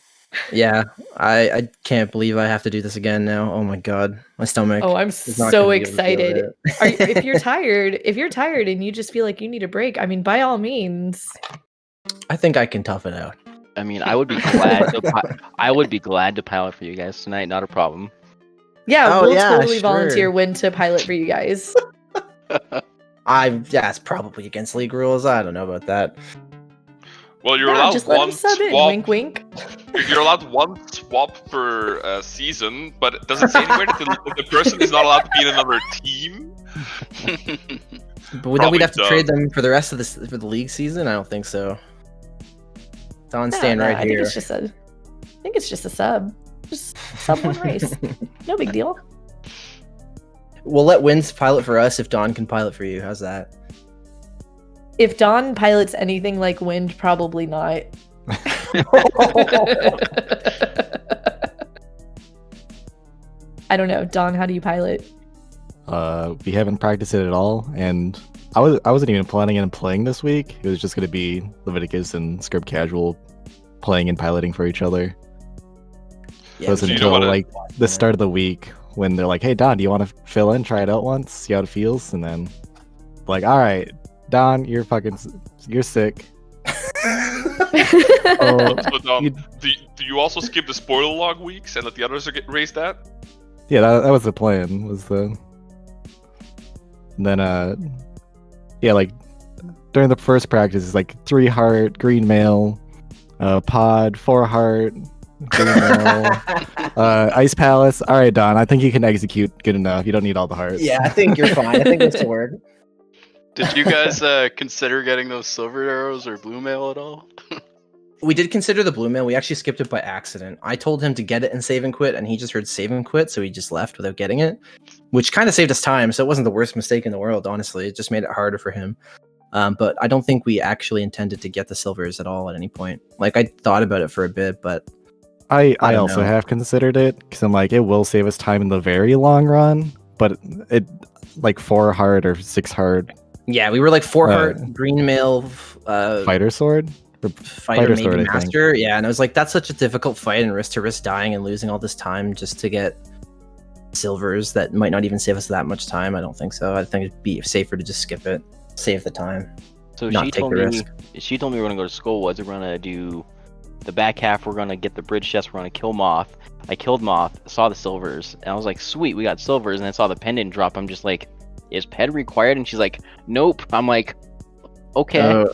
Yeah, I can't believe I have to do this again now. Oh my god, my stomach. Oh, I'm is not so gonna be able to deal with excited. it. If you're tired and you just feel like you need a break, I mean, by all means. I think I can tough it out. I mean, I would be glad to pilot for you guys tonight. Not a problem. Yeah, Oh, we'll yeah, totally sure. volunteer Win to pilot for you guys. It's probably against league rules. I don't know about that. Well, you're No, allowed just let one him sub in. swap. Wink, wink. You're allowed 1 swap per season, but it doesn't say anywhere that the person is not allowed to be in another team. But then Probably we'd have to dumb. trade them for the rest of for the league season. I don't think so. Don's staying right I here. think it's just a sub. Just sub 1 race. No big deal. We'll let Wins pilot for us if Don can pilot for you. How's that? If Dawn pilots anything like Wind, probably not. I don't know. Dawn, how do you pilot? We haven't practiced it at all, and I wasn't even planning on playing this week. It was just going to be Leviticus and Script Casual playing and piloting for each other. Yeah, It was so you until don't wanna- the start of the week when they're like, "Hey Don, do you want to fill in, try it out once, see how it feels?" And then all right, Don, you're sick. Oh, So, Dom, do you also skip the spoiler log weeks and let the others race that? yeah, that was the plan. And then during the first practice, it's 3 heart, green mail, pod, 4 heart, green mail, ice palace. All right, Don, I think you can execute good enough. You don't need all the hearts. Yeah, I think you're fine. I think this will work. Did you guys consider getting those silver arrows or blue mail at all? We did consider the blue mail. We actually skipped it by accident. I told him to get it and save and quit, and he just heard save and quit, so he just left without getting it, which kind of saved us time. So it wasn't the worst mistake in the world, honestly. It just made it harder for him. But I don't think we actually intended to get the silvers at all at any point. Like, I thought about it for a bit, but I also have considered it because I'm like, it will save us time in the very long run, but it like 4 heart or 6 heart. Yeah, we were like 4 heart green mail fighter sword. Fighter maybe master. Yeah, and I was like, that's such a difficult fight, and risk dying and losing all this time just to get silvers that might not even save us that much time. I don't think so. I think it'd be safer to just skip it, save the time. So not she take told the me risk. she told me we're gonna go to Skullwoods. We're gonna do the back half. We're gonna get the bridge chest. We're gonna kill Moth. I killed Moth. Saw the silvers, and I was like, sweet, we got silvers. And I saw the pendant drop. I'm just like, is ped required? And she's like, nope. I'm like, okay.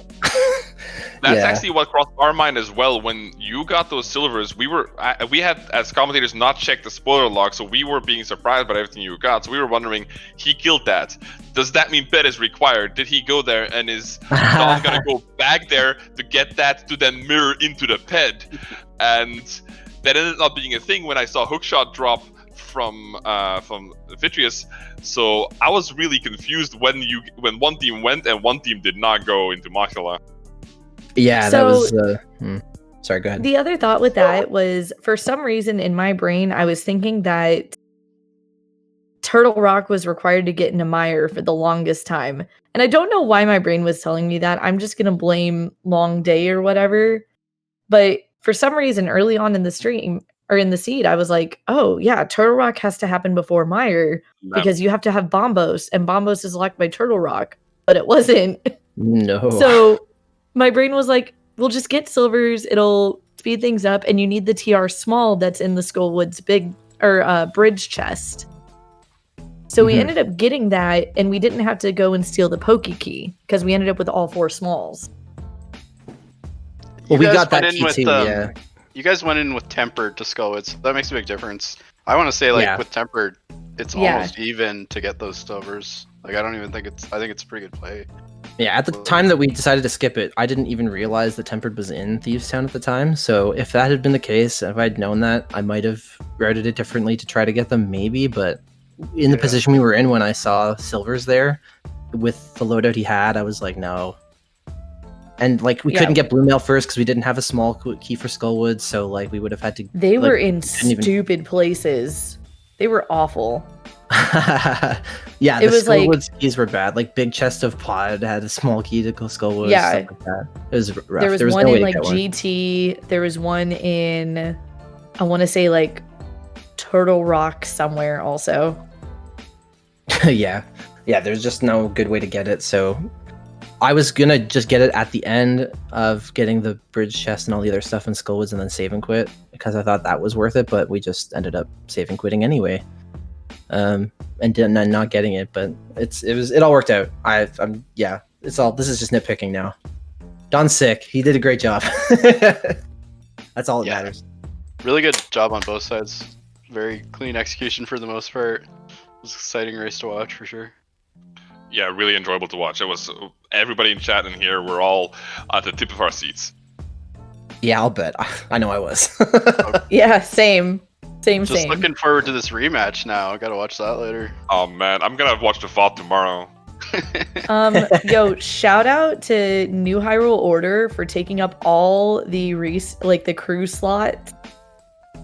That's actually what crossed our mind as well. When you got those silvers, we had as commentators not checked the spoiler log, so we were being surprised by everything you got. So we were wondering, he killed that. Does that mean ped is required? Did he go there, and is Dawn gonna go back there to get that to then mirror into the ped? And that ended up being a thing when I saw hookshot drop from Vitreous. So I was really confused when one team went and one team did not go into Makala. Yeah, that was. Sorry, go ahead. The other thought with that was, for some reason in my brain, I was thinking that Turtle Rock was required to get into Mire for the longest time. And I don't know why my brain was telling me that. I'm just going to blame long day or whatever. But for some reason, early on in the stream, or in the seed, I was like, oh, yeah, Turtle Rock has to happen before Mire because you have to have Bombos, and Bombos is locked by Turtle Rock. But it wasn't. No. So my brain was like, we'll just get silvers, it'll speed things up, and you need the TR small that's in the Skullwoods bridge chest. So we ended up getting that, and we didn't have to go and steal the Poke Key, because we ended up with all 4 smalls. Well, we got that key too, yeah. You guys went in with Tempered to Skullwoods, so that makes a big difference. I want to say, like, with Tempered, it's almost even to get those silvers. Like, I think it's a pretty good play. Yeah, at the time that we decided to skip it, I didn't even realize that Tempered was in Thieves Town at the time. So if that had been the case, if I'd known that, I might have routed it differently to try to get them, maybe. But in the position we were in when I saw silvers there, with the loadout he had, I was like, no. And like we couldn't get blue mail first because we didn't have a small key for Skullwoods, so like we would have had to. They were in stupid places. They were awful. Yeah, the Skullwoods keys were bad. Like Big Chest of Pod had a small key to go Skullwoods. Yeah, stuff like that. It was rough. There was one in like GT. There was one in, I want to say like Turtle Rock somewhere also. yeah. There's just no good way to get it. So I was gonna just get it at the end of getting the bridge chest and all the other stuff in Skullwoods and then save and quit because I thought that was worth it. But we just ended up save and quitting anyway. And not getting it, but it all worked out. This is just nitpicking now. Don's sick. He did a great job. That's all that matters. Really good job on both sides. Very clean execution for the most part. It was an exciting race to watch for sure. Yeah, really enjoyable to watch. It was everybody in chat and here were all at the tip of our seats. Yeah, I'll bet. I know I was. Yeah, same. Just looking forward to this rematch now. I gotta watch that later. Oh man, I'm gonna watch the VOD tomorrow. Yo, shout out to New Hyrule Order for taking up all the race, like the crew slot,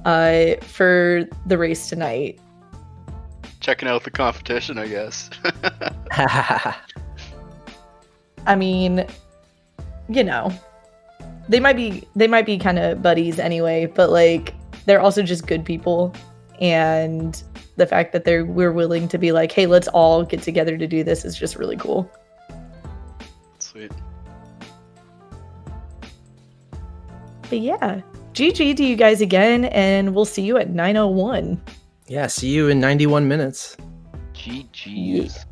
for the race tonight. Checking out the competition, I guess. I mean, you know, they might be kind of buddies anyway, but like they're also just good people, and the fact that we're willing to be like, hey, let's all get together to do this is just really cool. Sweet. But yeah, GG to you guys again, and we'll see you at 9:01. Yeah, see you in 91 minutes. GG's.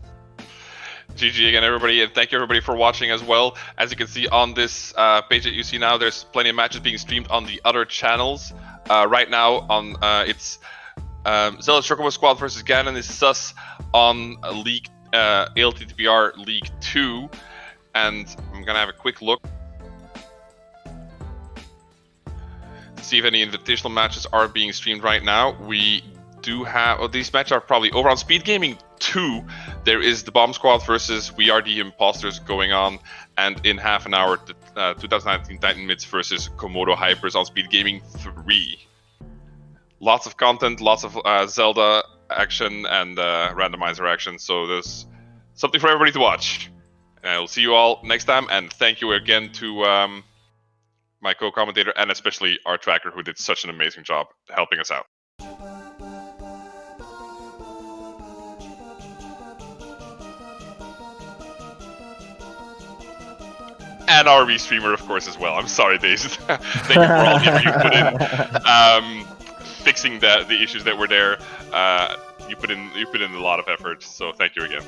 GG again, everybody, and thank you everybody for watching as well. As you can see on this page that you see now, there's plenty of matches being streamed on the other channels. Right now on it's Zealous Chocobo Squad versus Ganon is sus on League ALTTPR League 2, and I'm gonna have a quick look. see if any invitational matches are being streamed right now. We do have, well, these matches are probably over on Speed Gaming 2. There is the Bomb Squad versus We Are the Imposters going on, and in half an hour, the 2019 Titan Mids versus Komodo Hypers on Speed Gaming 3. Lots of content, lots of Zelda action and randomizer action, so there's something for everybody to watch. And I'll see you all next time, and thank you again to my co-commentator and especially our tracker, who did such an amazing job helping us out. And our restreamer, of course, as well. I'm sorry, Daisy. Thank you for all the effort you put in fixing the issues that were there. You put in a lot of effort, so thank you again.